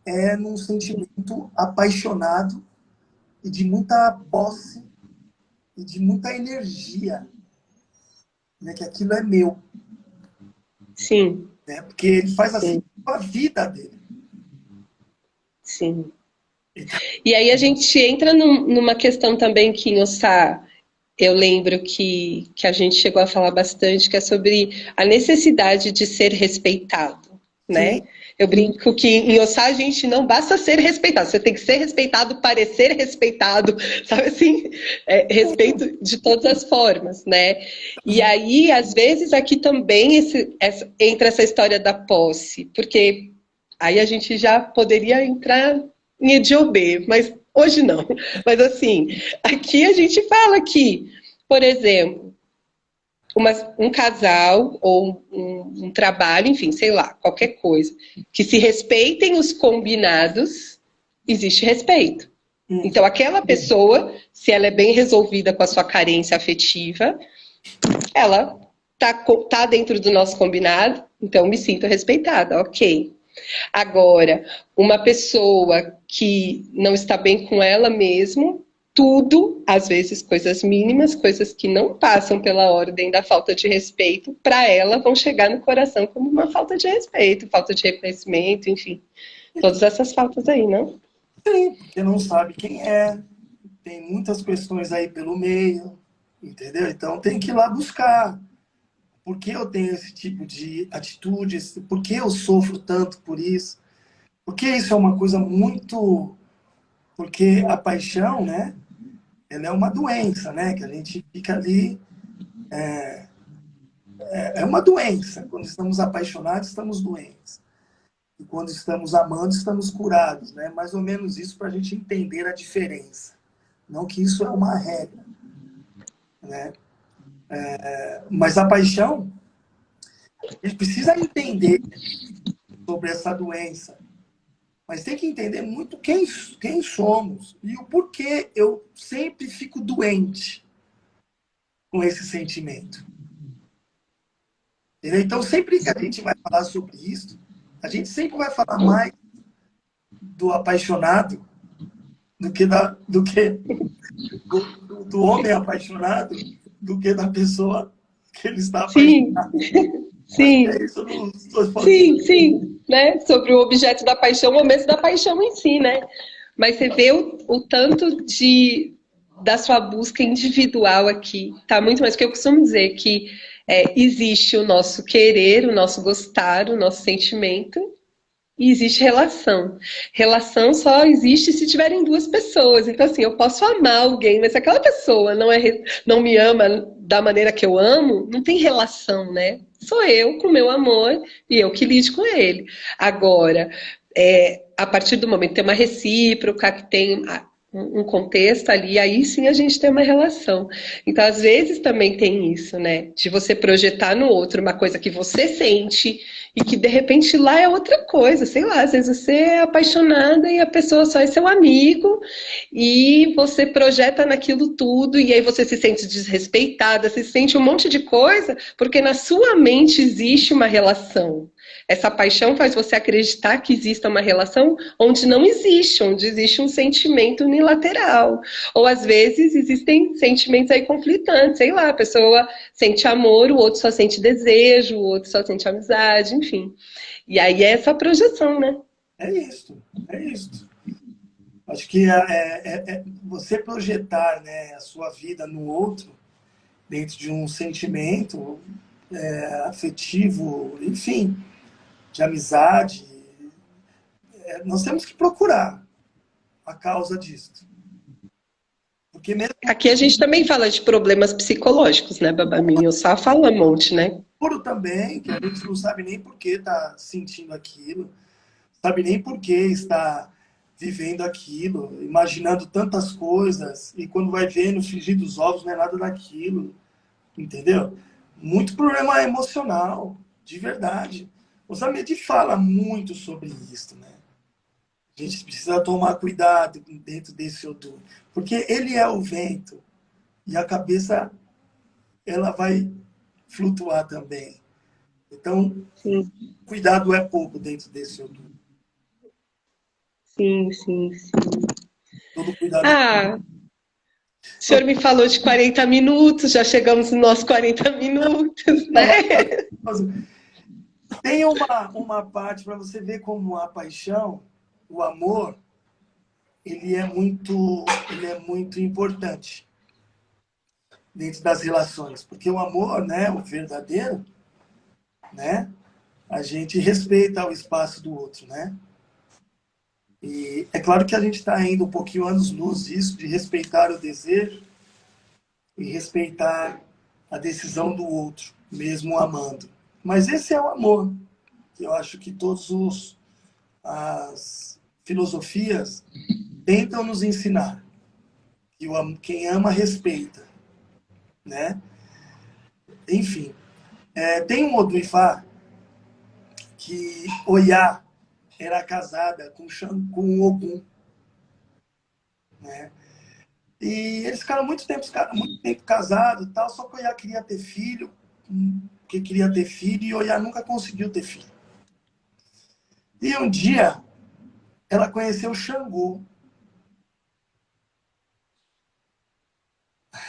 é num sentimento apaixonado e de muita posse e de muita energia, né? Que aquilo é meu, Sim, né? Porque ele faz assim sim, com a vida dele. sim. Então, E aí a gente entra numa questão também que em Ossá eu lembro que a gente chegou a falar bastante, que é sobre a necessidade de ser respeitado, sim, né? Eu brinco que em Ossá a gente não basta ser respeitado, você tem que ser respeitado, parecer respeitado, sabe assim? É, respeito de todas as formas, né? E aí, às vezes, aqui também entra essa história da posse, porque aí a gente já poderia entrar em Ediobê, mas hoje não. Mas assim, aqui a gente fala que, por exemplo, um casal ou um trabalho, enfim, sei lá, qualquer coisa, que se respeitem os combinados, existe respeito. Então, aquela pessoa, se ela é bem resolvida com a sua carência afetiva, ela tá dentro do nosso combinado, então me sinto respeitada, ok. Agora, uma pessoa que não está bem com ela mesmo, tudo, às vezes coisas mínimas, coisas que não passam pela ordem da falta de respeito, para ela vão chegar no coração como uma falta de respeito, falta de reconhecimento, enfim, todas essas faltas aí, não? sim, porque não sabe quem é, tem muitas questões aí pelo meio, entendeu? Então tem que ir lá buscar. por que eu tenho esse tipo de atitude, por que eu sofro tanto por isso. Porque isso é uma coisa muito... Porque a paixão, né? Ela é uma doença, né? Que a gente fica ali... É uma doença. Quando estamos apaixonados, estamos doentes. E quando estamos amando, estamos curados, né? Mais ou menos isso para a gente entender a diferença. Não que isso é uma regra, né? Mas a paixão, a gente precisa entender sobre essa doença. Mas tem que entender muito quem somos e o porquê eu sempre fico doente com esse sentimento. Entendeu? Então, sempre que a gente vai falar sobre isso, a gente sempre vai falar mais do apaixonado do homem apaixonado do que da pessoa que ele está Sim, apaixonado. Acho que sim, é isso nos dois pontos. sim, sim, né? Sobre o objeto da paixão, o momento da paixão em si, né? Mas você vê o tanto da sua busca individual aqui. Tá muito mais, porque eu costumo dizer que existe o nosso querer, o nosso gostar, o nosso sentimento, e existe relação. Relação só existe se tiverem duas pessoas. Então, assim, eu posso amar alguém, mas se aquela pessoa não me ama da maneira que eu amo, não tem relação, né? Sou eu com o meu amor e eu que lido com ele. Agora, a partir do momento que tem uma recíproca, que tem um contexto ali, aí sim a gente tem uma relação. Então, às vezes também tem isso, né? De você projetar no outro uma coisa que você sente e que de repente lá é outra coisa, sei lá, às vezes você é apaixonada e a pessoa só é seu amigo e você projeta naquilo tudo e aí você se sente desrespeitada, se sente um monte de coisa, porque na sua mente existe uma relação. Essa paixão faz você acreditar que exista uma relação onde não existe, onde existe um sentimento unilateral. Ou às vezes existem sentimentos aí conflitantes, sei lá, a pessoa sente amor, o outro só sente desejo, o outro só sente amizade, enfim. E aí é essa projeção, né? É isso, é isso. Acho que você projetar, né, a sua vida no outro, dentro de um sentimento afetivo, enfim, de amizade, nós temos que procurar a causa disso. Porque mesmo Aqui a gente também fala de problemas psicológicos, né, Babaminho? Eu só falo um monte, né? puro também, que a gente não sabe nem por que está sentindo aquilo, sabe nem por que está vivendo aquilo, imaginando tantas coisas, e quando vai ver no frigir dos ovos não é nada daquilo, entendeu? Muito problema emocional, de verdade. O Samedi fala muito sobre isso, né? A gente precisa tomar cuidado dentro desse odor, porque ele é o vento e a cabeça ela vai flutuar também. Então, Sim, cuidado é pouco dentro desse odor. sim, sim, sim. Todo cuidado é Ah, o senhor me falou de 40 minutos, já chegamos nos nossos 40 minutos, né? maravilhoso. Tem uma parte para você ver como a paixão, o amor, ele é muito importante dentro das relações, porque o amor, né, o verdadeiro, né, a gente respeita o espaço do outro, né? E é claro que a gente está indo um pouquinho anos-luz disso, de respeitar o desejo e respeitar a decisão do outro, mesmo amando. Mas esse é o amor, que eu acho que todas as filosofias tentam nos ensinar. Que quem ama, respeita. Né? Enfim, tem um Oduifá que Oiá era casada com Ogum. Né? E eles ficaram muito tempo casados, tal, só que Oiá queria ter filho, e Oiá nunca conseguiu ter filho. E um dia ela conheceu Xangô.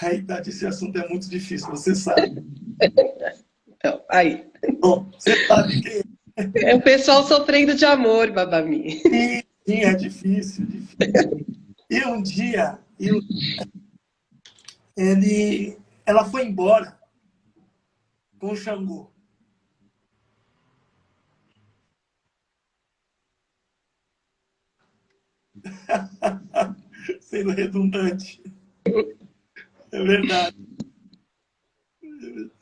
Aí, Tati, esse assunto é muito difícil, você sabe. Então, aí. Bom, você sabe quem É o pessoal sofrendo de amor, Babami. é. Sim, é difícil, difícil. E um dia, ela foi embora com Xangô? Sendo redundante. É verdade.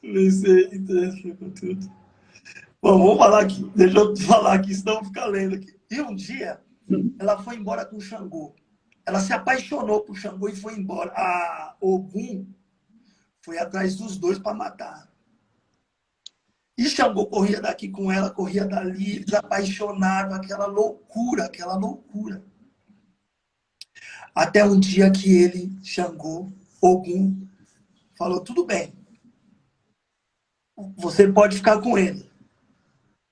Vencer com tudo. Bom, vamos falar aqui. Deixa eu falar aqui, senão eu ficar lendo aqui. E um dia, ela foi embora com Xangô. Ela se apaixonou por Xangô e foi embora. A Ogum foi atrás dos dois para matar. E Xangô corria daqui com ela, corria dali, eles apaixonados, aquela loucura, aquela loucura. Até um dia que ele, Xangô, Ogum, falou, tudo bem, você pode ficar com ele,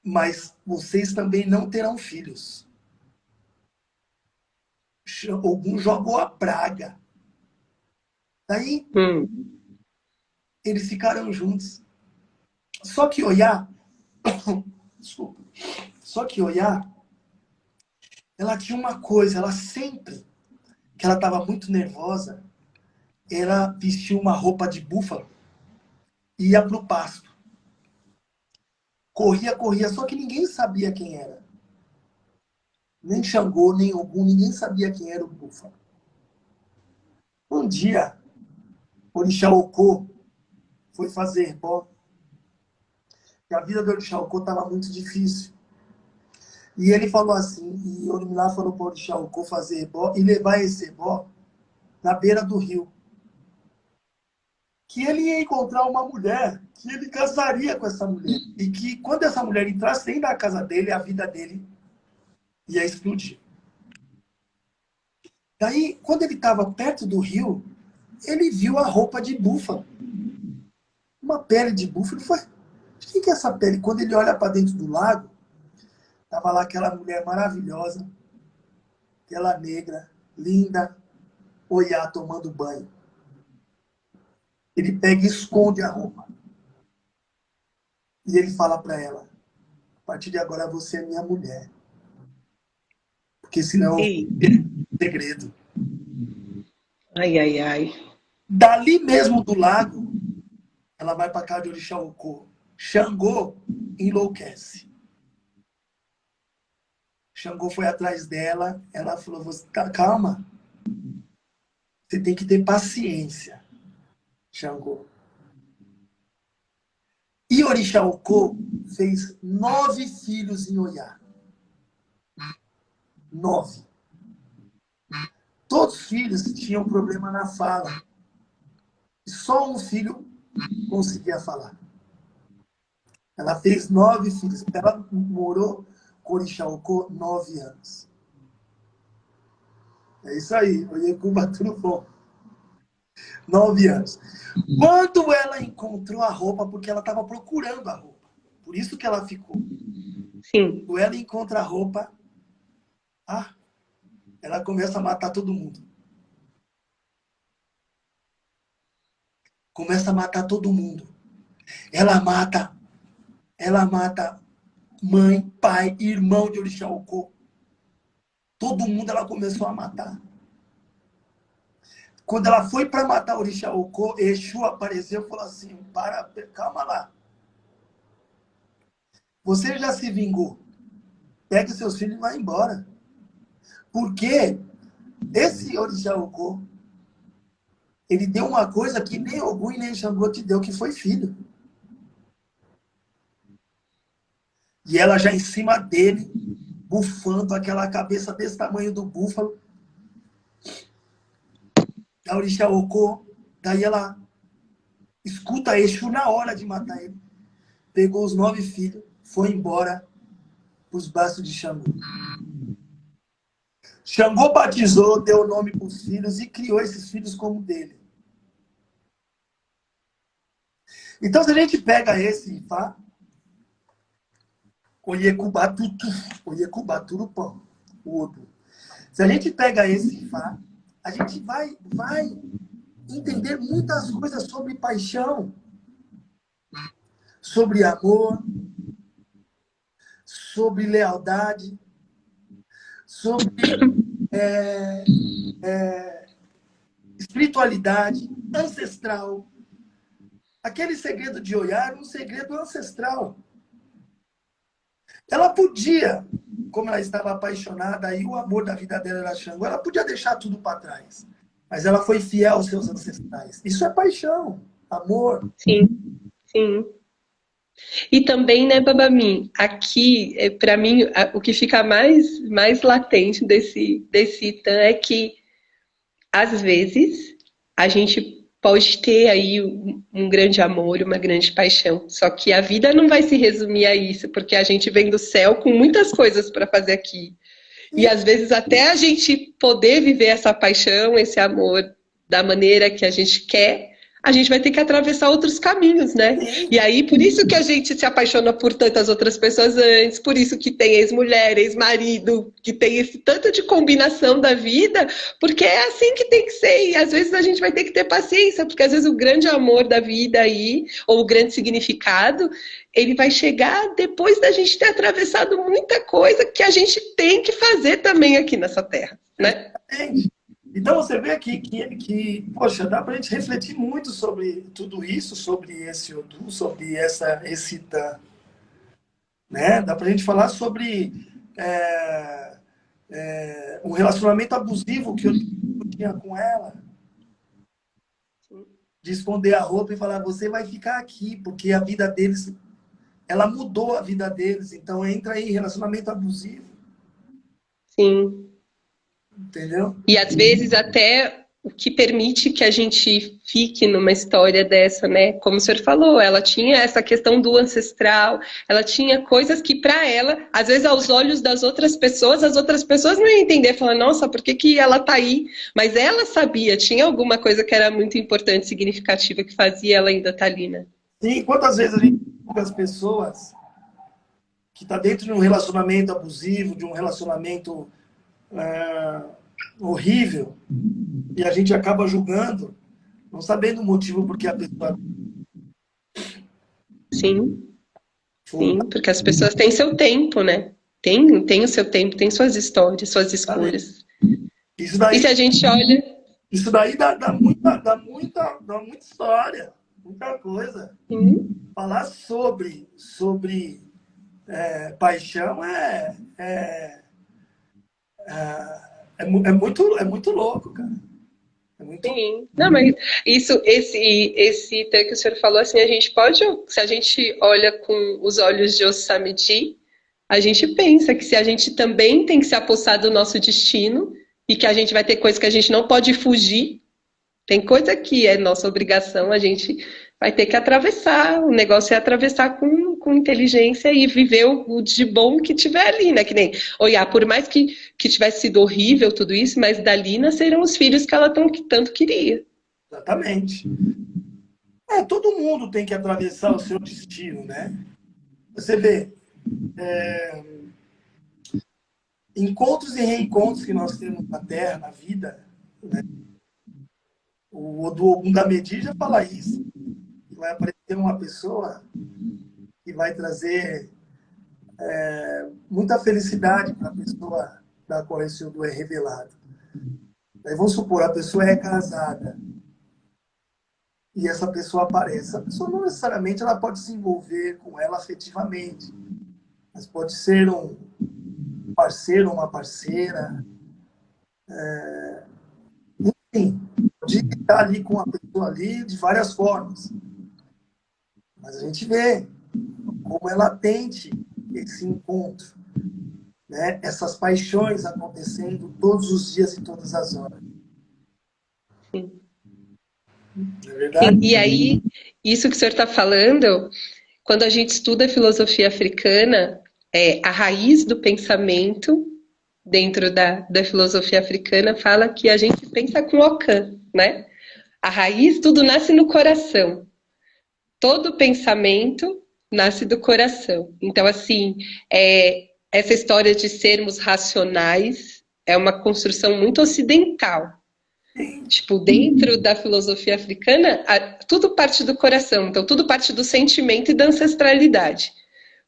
mas vocês também não terão filhos. Ogum jogou a praga. Daí, eles ficaram juntos. Só que Oiá, desculpa, só que Oiá, ela tinha uma coisa, ela sempre, que ela estava muito nervosa, ela vestia uma roupa de búfalo e ia para o pasto. Corria, corria, só que ninguém sabia quem era. Nem Xangô, nem Ogum, ninguém sabia quem era o búfalo. Um dia, Orixá Okô foi fazer ebó, e a vida do Orixá Okô estava muito difícil. E ele falou assim, e Orixá falou para o Orixá Okô fazer ebó e levar esse ebó na beira do rio. Que ele ia encontrar uma mulher, que ele casaria com essa mulher. E que quando essa mulher entrasse dentro da casa dele, a vida dele ia explodir. Daí, quando ele estava perto do rio, ele viu a roupa de búfalo. Uma pele de búfalo. Ele falou, de quem que é essa pele? Quando ele olha para dentro do lago, estava lá aquela mulher maravilhosa, aquela negra, linda, Oiá tomando banho. Ele pega e esconde a roupa. E ele fala para ela, a partir de agora você é minha mulher. Porque senão é segredo. Ai, ai, ai. Dali mesmo do lago, ela vai para casa de Orixá Okô. Xangô enlouquece. Xangô foi atrás dela, ela falou, calma, você tem que ter paciência, Xangô. E Orixá Okô fez 9 filhos em Oiá. 9. Todos os filhos tinham problema na fala. E só um filho conseguia falar. Ela fez 9 filhos. Ela morou com Orixá Okô 9 anos. É isso aí. Oiekuba, tudo bom. 9 anos. Quando ela encontrou a roupa, porque ela estava procurando a roupa. Por isso que ela ficou. Sim. Quando ela encontra a roupa, ela começa a matar todo mundo. Começa a matar todo mundo. Ela mata mãe, pai, irmão de Orixá Okô. Todo mundo ela começou a matar. Quando ela foi para matar Orixá Okô, Exu apareceu e falou assim, calma lá. Você já se vingou. Pega seus filhos e vai embora. Porque esse Orixá Okô, ele deu uma coisa que nem Ogum e nem Xangô te deu, que foi filho. E ela já em cima dele, bufando aquela cabeça desse tamanho do búfalo. A Orixá Okô, daí ela escuta Exu na hora de matar ele. Pegou os 9 filhos, foi embora para os braços de Xangô. Xangô batizou, deu nome para os filhos e criou esses filhos como dele. Então, se a gente pega esse Ifá, Oiekubaturupã, o Odu. Se a gente pega esse Ifá, a gente vai entender muitas coisas sobre paixão, sobre amor, sobre lealdade, sobre espiritualidade ancestral. Aquele segredo de Oiá era um segredo ancestral. Ela podia, como ela estava apaixonada e o amor da vida dela era Xangô, ela podia deixar tudo para trás. Mas ela foi fiel aos seus ancestrais. Isso é paixão, amor. Sim, sim. E também, né, Babami, aqui, para mim, o que fica mais latente desse Itan é que, às vezes, a gente pode ter aí um grande amor, uma grande paixão. Só que a vida não vai se resumir a isso, porque a gente vem do céu com muitas coisas para fazer aqui. E às vezes até a gente poder viver essa paixão, esse amor da maneira que a gente quer, a gente vai ter que atravessar outros caminhos, né? E aí, por isso que a gente se apaixona por tantas outras pessoas antes, por isso que tem ex-mulher, ex-marido, que tem esse tanto de combinação da vida, porque é assim que tem que ser. E às vezes a gente vai ter que ter paciência, porque às vezes o grande amor da vida aí, ou o grande significado, ele vai chegar depois da gente ter atravessado muita coisa que a gente tem que fazer também aqui nessa terra, né? Então você vê aqui poxa, dá para a gente refletir muito sobre tudo isso, sobre esse Odu, sobre esse Itan, né? Dá para a gente falar sobre um relacionamento abusivo que eu tinha com ela, de esconder a roupa e falar, você vai ficar aqui, porque a vida deles, ela mudou a vida deles, então entra aí relacionamento abusivo. Sim. Entendeu? E às vezes até o que permite que a gente fique numa história dessa, né? Como o senhor falou, ela tinha essa questão do ancestral, ela tinha coisas que para ela, às vezes aos olhos das outras pessoas, as outras pessoas não iam entender, falar, nossa, por que que ela tá aí? Mas ela sabia, tinha alguma coisa que era muito importante, significativa, que fazia ela ainda estar ali, né? Sim, quantas vezes a gente vê as pessoas que tá dentro de um relacionamento abusivo, de um relacionamento horrível, e a gente acaba julgando, não sabendo o motivo por que a pessoa... Sim, sim, porque as pessoas têm seu tempo, né? Tem o seu tempo, tem suas histórias, suas escolhas. Isso daí, E se a gente olha... isso daí dá muita história, muita coisa. Falar sobre paixão é muito louco, cara. É muito... Sim, não, mas esse Itan que o senhor falou, assim, a gente pode, se a gente olha com os olhos de Osamedi, a gente pensa que se a gente também tem que se apossar do nosso destino e que a gente vai ter coisa que a gente não pode fugir, tem coisa que é nossa obrigação, a gente vai ter que atravessar. O negócio é atravessar com inteligência e viver o de bom que tiver ali, né? Que nem, olha, por mais que tivesse sido horrível tudo isso, mas dali nasceram os filhos que ela tanto queria. Exatamente. Todo mundo tem que atravessar o seu destino, né? Você vê, encontros e reencontros que nós temos na Terra, na vida, né? O Odu Ogum da Medi já fala isso. Vai aparecer uma pessoa que vai trazer muita felicidade para a pessoa da qual esse Odu é revelado. Aí vamos supor, a pessoa é casada e essa pessoa aparece. A pessoa não necessariamente ela pode se envolver com ela afetivamente, mas pode ser um parceiro, uma parceira. Enfim, pode estar ali com a pessoa ali de várias formas. Mas a gente vê como é latente esse encontro, né? Essas paixões acontecendo todos os dias e todas as horas. Sim. Não é verdade? Sim. E aí, isso que o senhor está falando, quando a gente estuda a filosofia africana, a raiz do pensamento dentro da filosofia africana fala que a gente pensa com Ocã, né? A raiz, tudo nasce no coração. Todo pensamento nasce do coração. Então, assim, essa história de sermos racionais é uma construção muito ocidental. Tipo, dentro da filosofia africana, tudo parte do coração. Então, tudo parte do sentimento e da ancestralidade.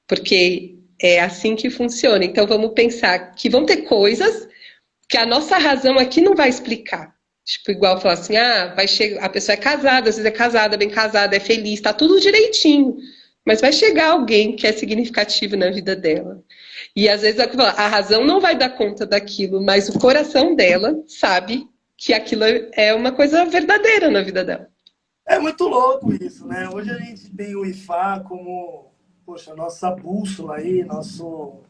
Porque é assim que funciona. Então, vamos pensar que vão ter coisas que a nossa razão aqui não vai explicar. Tipo, igual falar assim, vai chegar, a pessoa é casada, às vezes é casada, bem casada, é feliz, tá tudo direitinho. Mas vai chegar alguém que é significativo na vida dela. E às vezes a razão não vai dar conta daquilo, mas o coração dela sabe que aquilo é uma coisa verdadeira na vida dela. É muito louco isso, né? Hoje a gente tem o IFA como, poxa, nossa bússola aí, nosso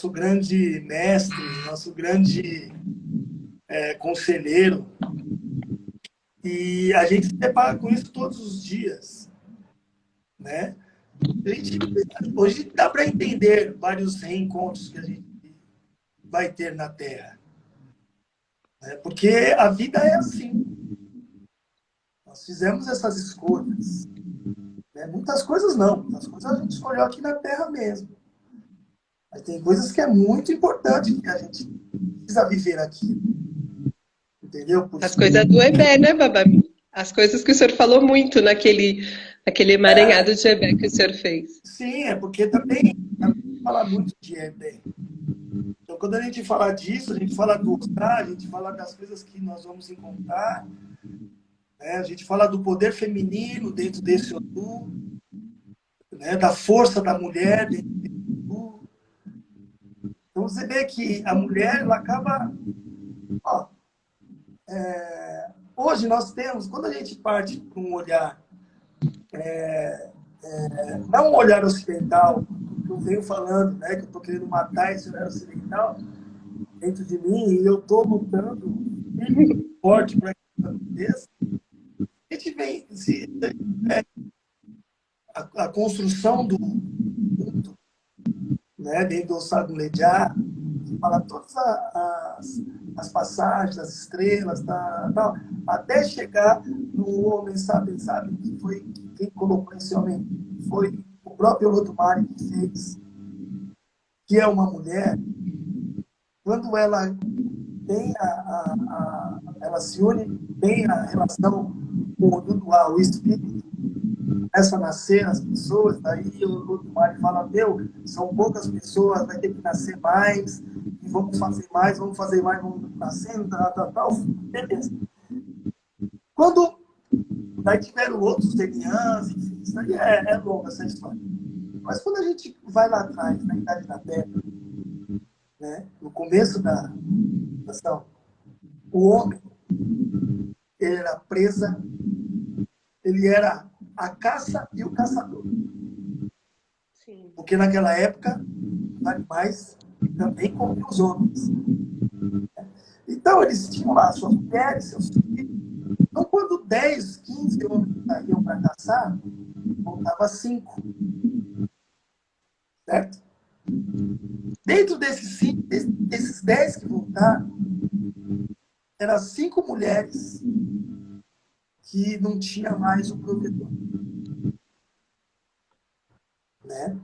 grande mestre, nosso grande conselheiro. E a gente se depara com isso todos os dias, né? Hoje dá para entender vários reencontros que a gente vai ter na Terra, né? Porque a vida é assim. Nós fizemos essas escolhas, né? Muitas coisas não, muitas coisas a gente escolheu aqui na Terra mesmo. Mas tem coisas que é muito importante que a gente precisa viver aqui. Entendeu? As coisas do Ebé, né, Bababi? As coisas que o senhor falou muito naquele emaranhado de Ebé que o senhor fez. Sim, é porque também fala muito de Ebé. Então, quando a gente fala disso, a gente fala do Oscar, a gente fala das coisas que nós vamos encontrar, né? A gente fala do poder feminino dentro desse Odu, né? Da força da mulher dentro desse Odu. Então, você vê que a mulher, ela acaba... Ó, hoje nós temos, quando a gente parte para um olhar, não um olhar ocidental, que eu venho falando, né? Que eu estou querendo matar esse olhar ocidental dentro de mim, e eu estou lutando forte para que isso aconteça. A gente vem, a construção do mundo, né, dentro do Osago Lediá, que fala todas as passagens, as estrelas, tal, até chegar no homem sábio, que foi quem colocou esse homem, foi o próprio Olodumare que fez, que é uma mulher. Quando ela tem ela se une, tem a relação com o dual, o espírito, começa a nascer as pessoas, daí o Mário fala, são poucas pessoas, vai ter que nascer mais, e vamos fazer mais, vamos nascendo, tal, beleza. Quando daí tiveram outros Denians, enfim, isso aí é longa essa história. Mas quando a gente vai lá atrás, na Idade da Pedra, né, no começo da nação, o homem, ele era presa, ele era a caça e o caçador. Sim. Porque naquela época, os animais também comiam os homens. Então, eles tinham lá suas mulheres, seus filhos. Então, quando 10, 15 homens saíam para caçar, voltava 5. Certo? Dentro desses 10 que voltaram, eram 5 mulheres que não tinha mais o provedor. Né?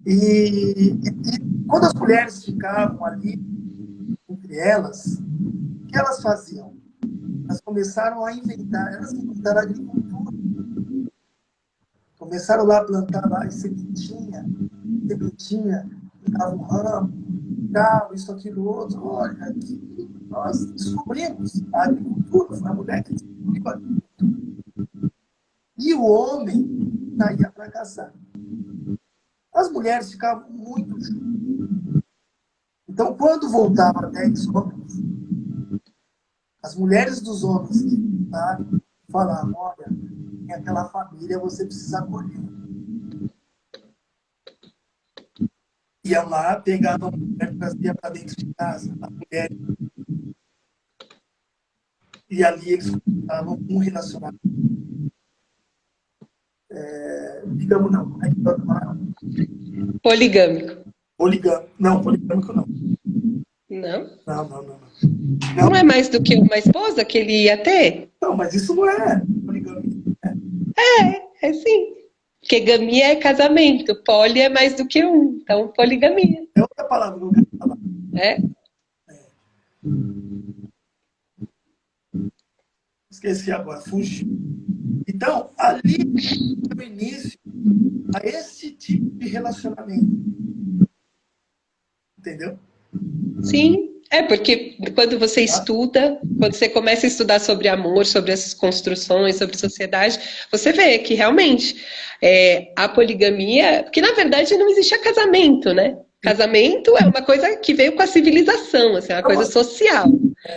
E quando as mulheres ficavam ali, entre elas, o que elas faziam? Elas começaram a inventar, elas inventaram a agricultura. Começaram lá a plantar lá sementinha, davam um ramo, tal, isso, aquilo, outro. Olha, aqui nós descobrimos a agricultura, foi a mulher que descobriu a agricultura. E o homem saía para caçar. As mulheres ficavam muito juntas. Então, quando voltavam 10 homens, as mulheres dos homens que voltaram falavam, olha, tem aquela família, você precisa acolher. Iam lá, pegavam a mulher, traziam para dentro de casa, a mulher. E ali eles começavam um relacionamento. Digamos não. Poligâmico. Poligâmico. Não, poligâmico não. Não? Não. Não é mais do que uma esposa que ele ia ter? Não, mas isso não é poligâmico. É sim. Porque gamia é casamento, poli é mais do que um. Então, poligamia. É outra palavra que eu quero falar. É? Esqueci agora, fugiu. Então, ali é o início a esse tipo de relacionamento. Entendeu? Sim. É, porque quando você estuda, quando você começa a estudar sobre amor, sobre essas construções, sobre sociedade, você vê que realmente a poligamia, porque na verdade não existe casamento, né? Casamento é uma coisa que veio com a civilização, assim, é uma coisa Então, social.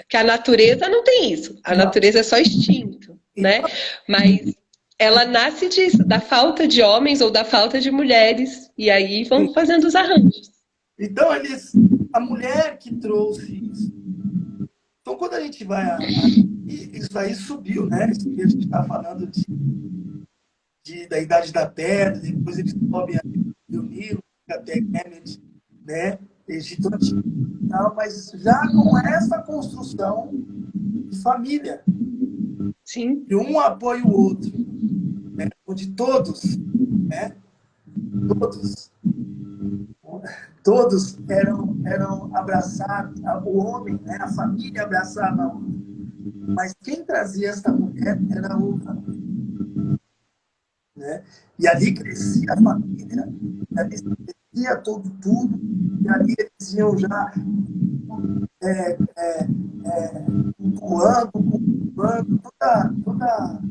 Que a natureza não tem isso. A não. natureza é só instinto, né? Então, Mas ela nasce disso, da falta de homens ou da falta de mulheres, e aí vão fazendo os arranjos. então a mulher que trouxe isso. Então, quando a gente vai isso aí subiu, né? Isso que a gente está falando da Idade da Pedra, depois eles sobem o Nilo, até Kemet, né? Egito Antigo e tal, mas já com essa construção de família, Sim. que um apoia o outro, né? Onde todos, né? Todos eram abraçados, o homem, né? A família abraçava o outro. Mas quem trazia essa mulher era outra mulher, né? E ali crescia a família, ali crescia tudo, e ali eles iam já cultuando toda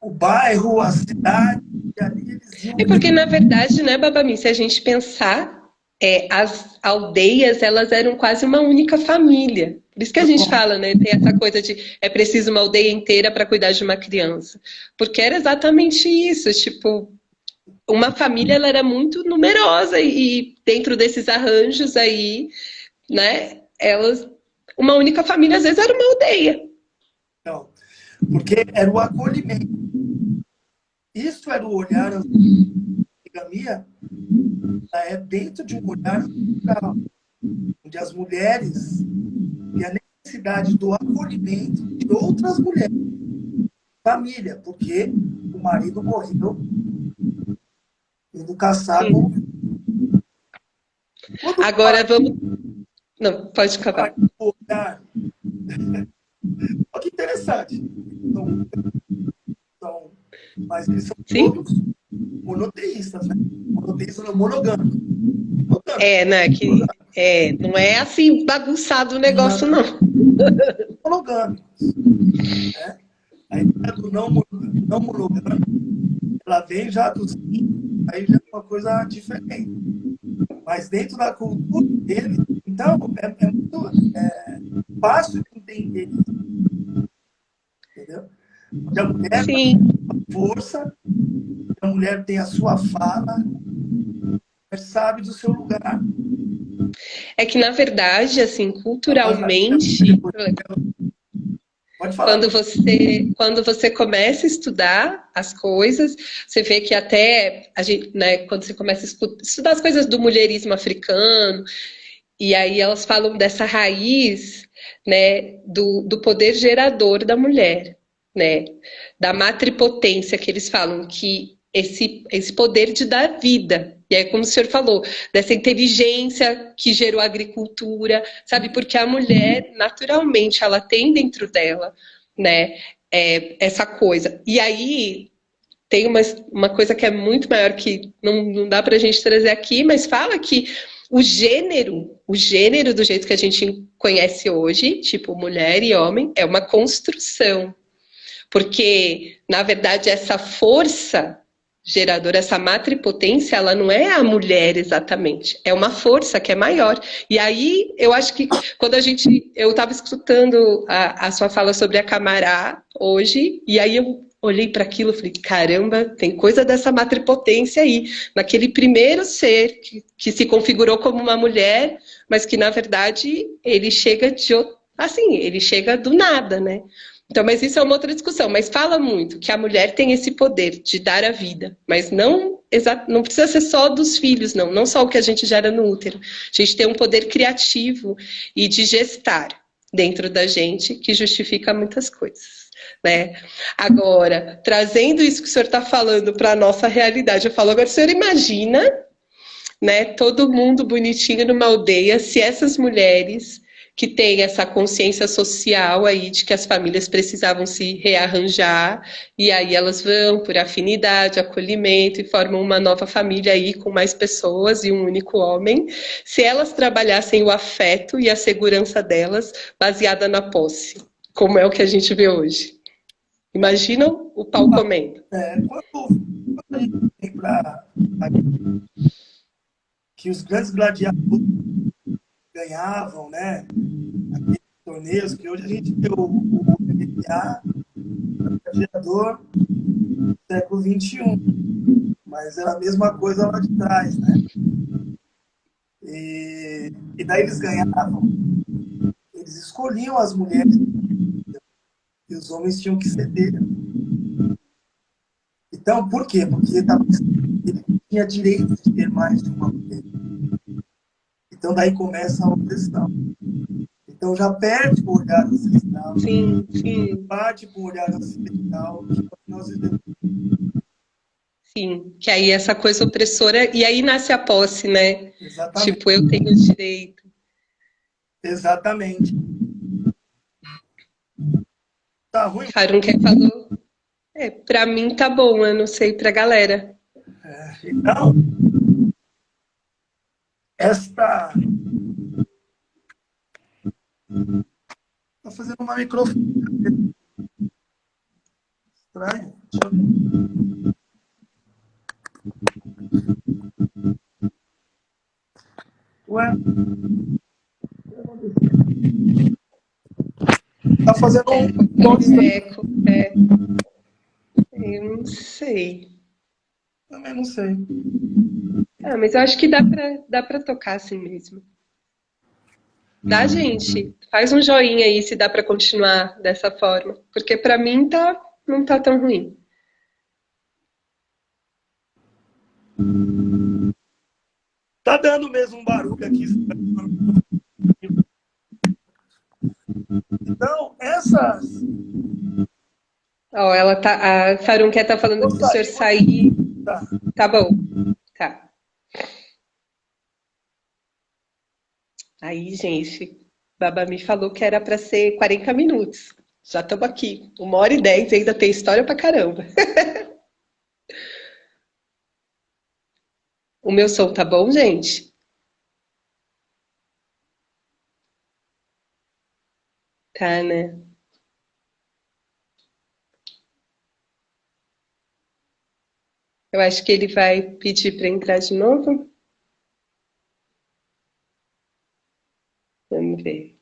o bairro, a cidade, e ali eles iam. É porque, na verdade, né, Babami, se a gente pensar, as aldeias, elas eram quase uma única família. Por isso que a gente fala, né, tem essa coisa de é preciso uma aldeia inteira para cuidar de uma criança. Porque era exatamente isso, tipo, uma família ela era muito numerosa e dentro desses arranjos aí, né, uma única família às vezes era uma aldeia. Não, porque era o acolhimento. Isso era o olhar da poligamia, é dentro de um olhar ancestral, onde as mulheres têm a necessidade do acolhimento de outras mulheres, família, porque o marido morreu indo caçar com... Agora vamos. Não, pode acabar. Olha que interessante. Mas eles são todos monoteístas, né? Monoteístas não monogâmicos. Né? Não é assim bagunçado o negócio, não. Monogâmicos. Né? A ideia do não monogâmico, ela vem já dos... Aí já é uma coisa diferente. Mas dentro da cultura deles, então, é muito fácil de entender isso. Entendeu? Porque a mulher tem a força, a mulher tem a sua fala, sabe do seu lugar. É que, na verdade, assim, culturalmente, pode falar. Quando você começa a estudar as coisas, você vê que até a gente, né, quando você começa a estudar as coisas do mulherismo africano, e aí elas falam dessa raiz, né, do poder gerador da mulher, né, da matripotência que eles falam, que esse poder de dar vida. E aí, como o senhor falou, dessa inteligência que gerou a agricultura, sabe? Porque a mulher, naturalmente, ela tem dentro dela, né, essa coisa. E aí tem uma coisa que é muito maior, que não dá pra gente trazer aqui, mas fala que o gênero do jeito que a gente conhece hoje, tipo mulher e homem, é uma construção. Porque, na verdade, essa força geradora, essa matripotência, ela não é a mulher exatamente, é uma força que é maior. E aí, eu acho que quando eu estava escutando a sua fala sobre a Camará hoje, e aí eu olhei para aquilo e falei, caramba, tem coisa dessa matripotência aí, naquele primeiro ser que se configurou como uma mulher, mas que, na verdade, ele chega ele chega do nada, né? Então, mas isso é uma outra discussão. Mas fala muito que a mulher tem esse poder de dar a vida, mas não precisa ser só dos filhos, não só o que a gente gera no útero. A gente tem um poder criativo e de gestar dentro da gente que justifica muitas coisas, né? Agora, trazendo isso que o senhor está falando para a nossa realidade, eu falo, agora o senhor imagina, né, todo mundo bonitinho numa aldeia, se essas mulheres que tem essa consciência social aí de que as famílias precisavam se rearranjar, e aí elas vão por afinidade, acolhimento e formam uma nova família aí com mais pessoas e um único homem, se elas trabalhassem o afeto e a segurança delas baseada na posse, como é o que a gente vê hoje. Imaginam o pau comendo. Quando a gente tem para que os grandes gladiadores ganhavam, né? Aqueles torneios que hoje a gente vê o MMA, gladiador do século XXI, mas era a mesma coisa lá de trás, né? E daí eles ganhavam, eles escolhiam as mulheres e os homens tinham que ceder. Então, por quê? Porque ele tinha direito de ter mais de uma mulher. Então, daí começa a opressão. Então, já perde o olhar ancestral. Sim, sim. Parte com o olhar ancestral que nós vivemos. Sim, que aí essa coisa opressora, e aí nasce a posse, né? Exatamente. Tipo, eu tenho direito. Exatamente. Tá ruim? Farunkel falou, pra mim tá bom, eu não sei pra galera. Então, esta... Tá fazendo uma microfone. Estranho. Deixa eu ver. Ué? Tá fazendo um Eco, eu não sei. Também não sei. Ah, mas eu acho que dá pra tocar assim mesmo. Dá, gente? Faz um joinha aí se dá pra continuar dessa forma. Porque pra mim não tá tão ruim. Tá dando mesmo um barulho aqui. Então, essas... Ó, a Farunkel tá falando pro senhor sair. Tá. Tá bom. Tá. Aí, gente, Baba me falou que era pra ser 40 minutos. Já estamos aqui. 1h10, ainda tem história pra caramba. O meu som tá bom, gente? Tá, né? Eu acho que ele vai pedir pra entrar de novo. Vamos ver.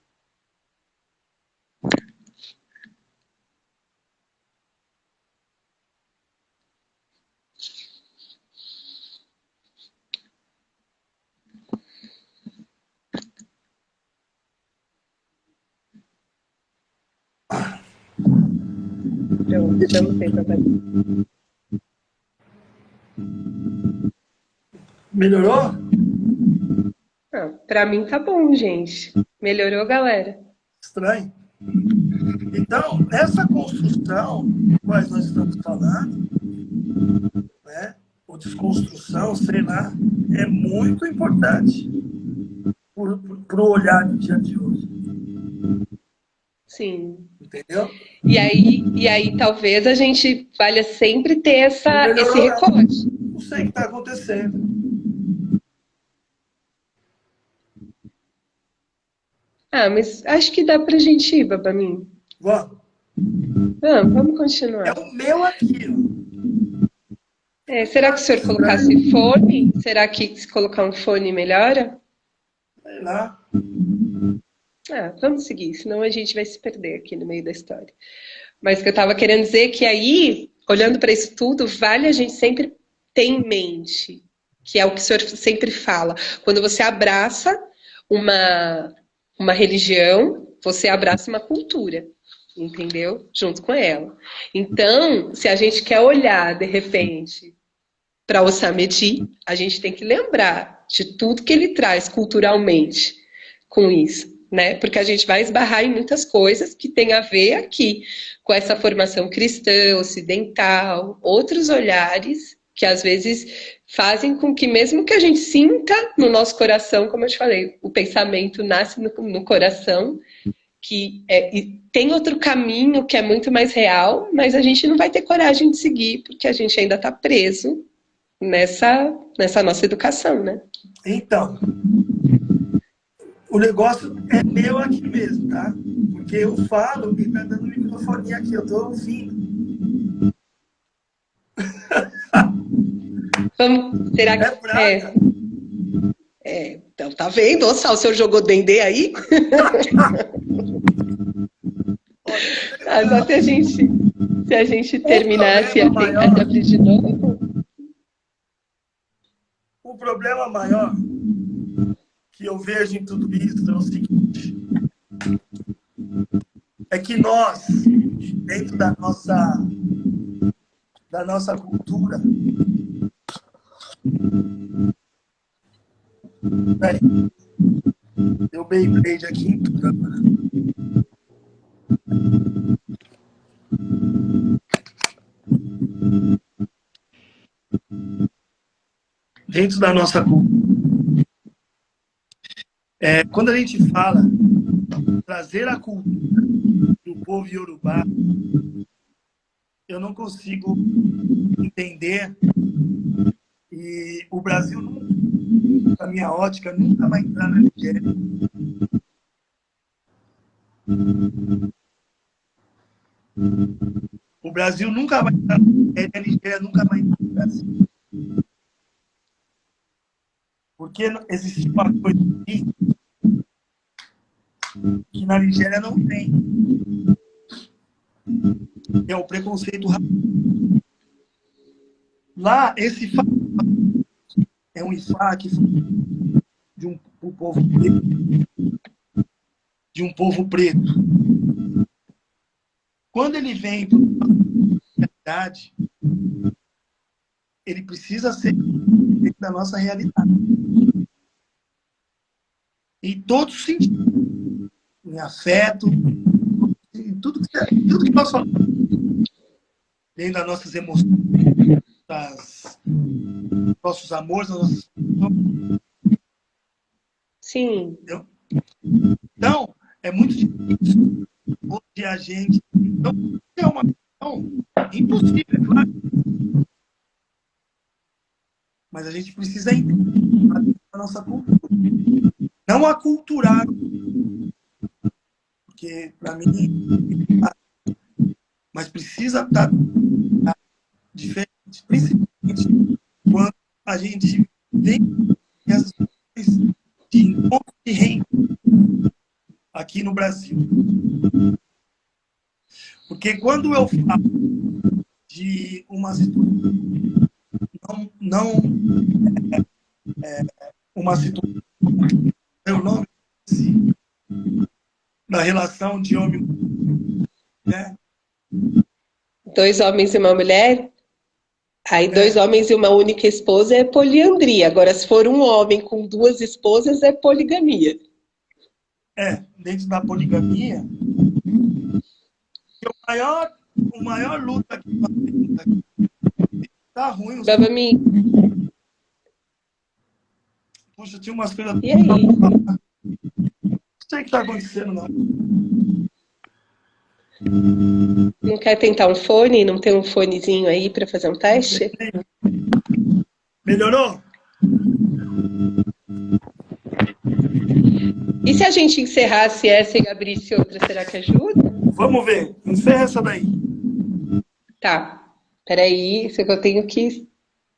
Pronto, vamos ver, Baba. Melhorou? Não, pra mim tá bom, gente. Melhorou, galera? Estranho. Então, essa construção que nós estamos falando, né, ou desconstrução, sei lá, é muito importante para o olhar do dia de hoje. Sim. Entendeu? E aí talvez a gente valha sempre ter esse recorte. Não sei o que está acontecendo. Ah, mas acho que dá pra gente ir, Babamin. Vamos. Vamos continuar. É o meu aqui. Será que o senhor colocasse fone? Será que se colocar um fone melhora? Sei lá. Vamos seguir, senão a gente vai se perder aqui no meio da história. Mas o que eu estava querendo dizer é que aí, olhando para isso tudo, vale a gente sempre ter em mente, que é o que o senhor sempre fala, quando você abraça uma religião, você abraça uma cultura, entendeu? Junto com ela. Então, se a gente quer olhar, de repente, para o Samedi, a gente tem que lembrar de tudo que ele traz culturalmente com isso, né? Porque a gente vai esbarrar em muitas coisas que tem a ver aqui com essa formação cristã, ocidental, outros olhares que às vezes fazem com que, mesmo que a gente sinta no nosso coração, como eu te falei, o pensamento nasce no coração, e tem outro caminho que é muito mais real, mas a gente não vai ter coragem de seguir, porque a gente ainda está preso nessa nossa educação, né? Então, o negócio é meu aqui mesmo, tá? Porque eu falo e tá dando microfone aqui, eu tô ouvindo. Será que É praga. Então, tá vendo? Ô, Sal, o senhor jogou Dendê aí? Agora, se a gente terminasse e tentasse abrir de novo. O problema maior que eu vejo em tudo isso é o seguinte: é que nós, dentro da nossa cultura, deu Beyblade aqui em tudo agora. Dentro da nossa cultura, quando a gente fala trazer a cultura do povo iorubá, eu não consigo entender, e o Brasil, na minha ótica, nunca vai entrar na Nigéria. O Brasil nunca vai entrar na Nigéria, a Nigéria nunca vai entrar no Brasil. Porque existe uma coisa aqui que na Nigéria não tem, que é o preconceito racial. Lá, esse Ifá é um Ifá que foi de um povo preto, de um povo preto. Quando ele vem para a realidade, ele precisa ser dentro da nossa realidade. Em todos os sentidos. Em afeto, em tudo que nós falamos. Dentro das nossas emoções, nossos amores, das nossas... Sim. Entendeu? Então, é muito difícil hoje a gente... Então, é uma questão impossível, é claro. Mas a gente precisa entender a nossa cultura. Não aculturar, porque, para mim, mas precisa estar diferente, principalmente quando a gente vê essas coisas de encontro de renda aqui no Brasil. Porque quando eu falo de uma situação, não uma situação, eu não na relação de homem e mulher, 2 homens e uma mulher? Aí 2 homens e uma única esposa é poliandria. Agora, se for um homem com 2 esposas, é poligamia. Dentro da poligamia, o maior luta que nós temos aqui, tá ruim. Baba me... Puxa, tinha umas coisas... E aí? Não sei o que está acontecendo, não. Não quer tentar um fone? Não tem um fonezinho aí para fazer um teste? Melhorou? E se a gente encerrasse essa e abrisse outra, será que ajuda? Vamos ver. Encerra essa daí. Tá. Peraí, isso que eu tenho que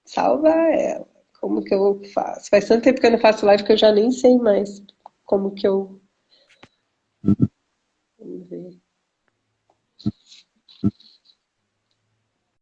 salvar ela. Como que eu faço? Faz tanto tempo que eu não faço live que eu já nem sei mais como que eu... Vamos ver.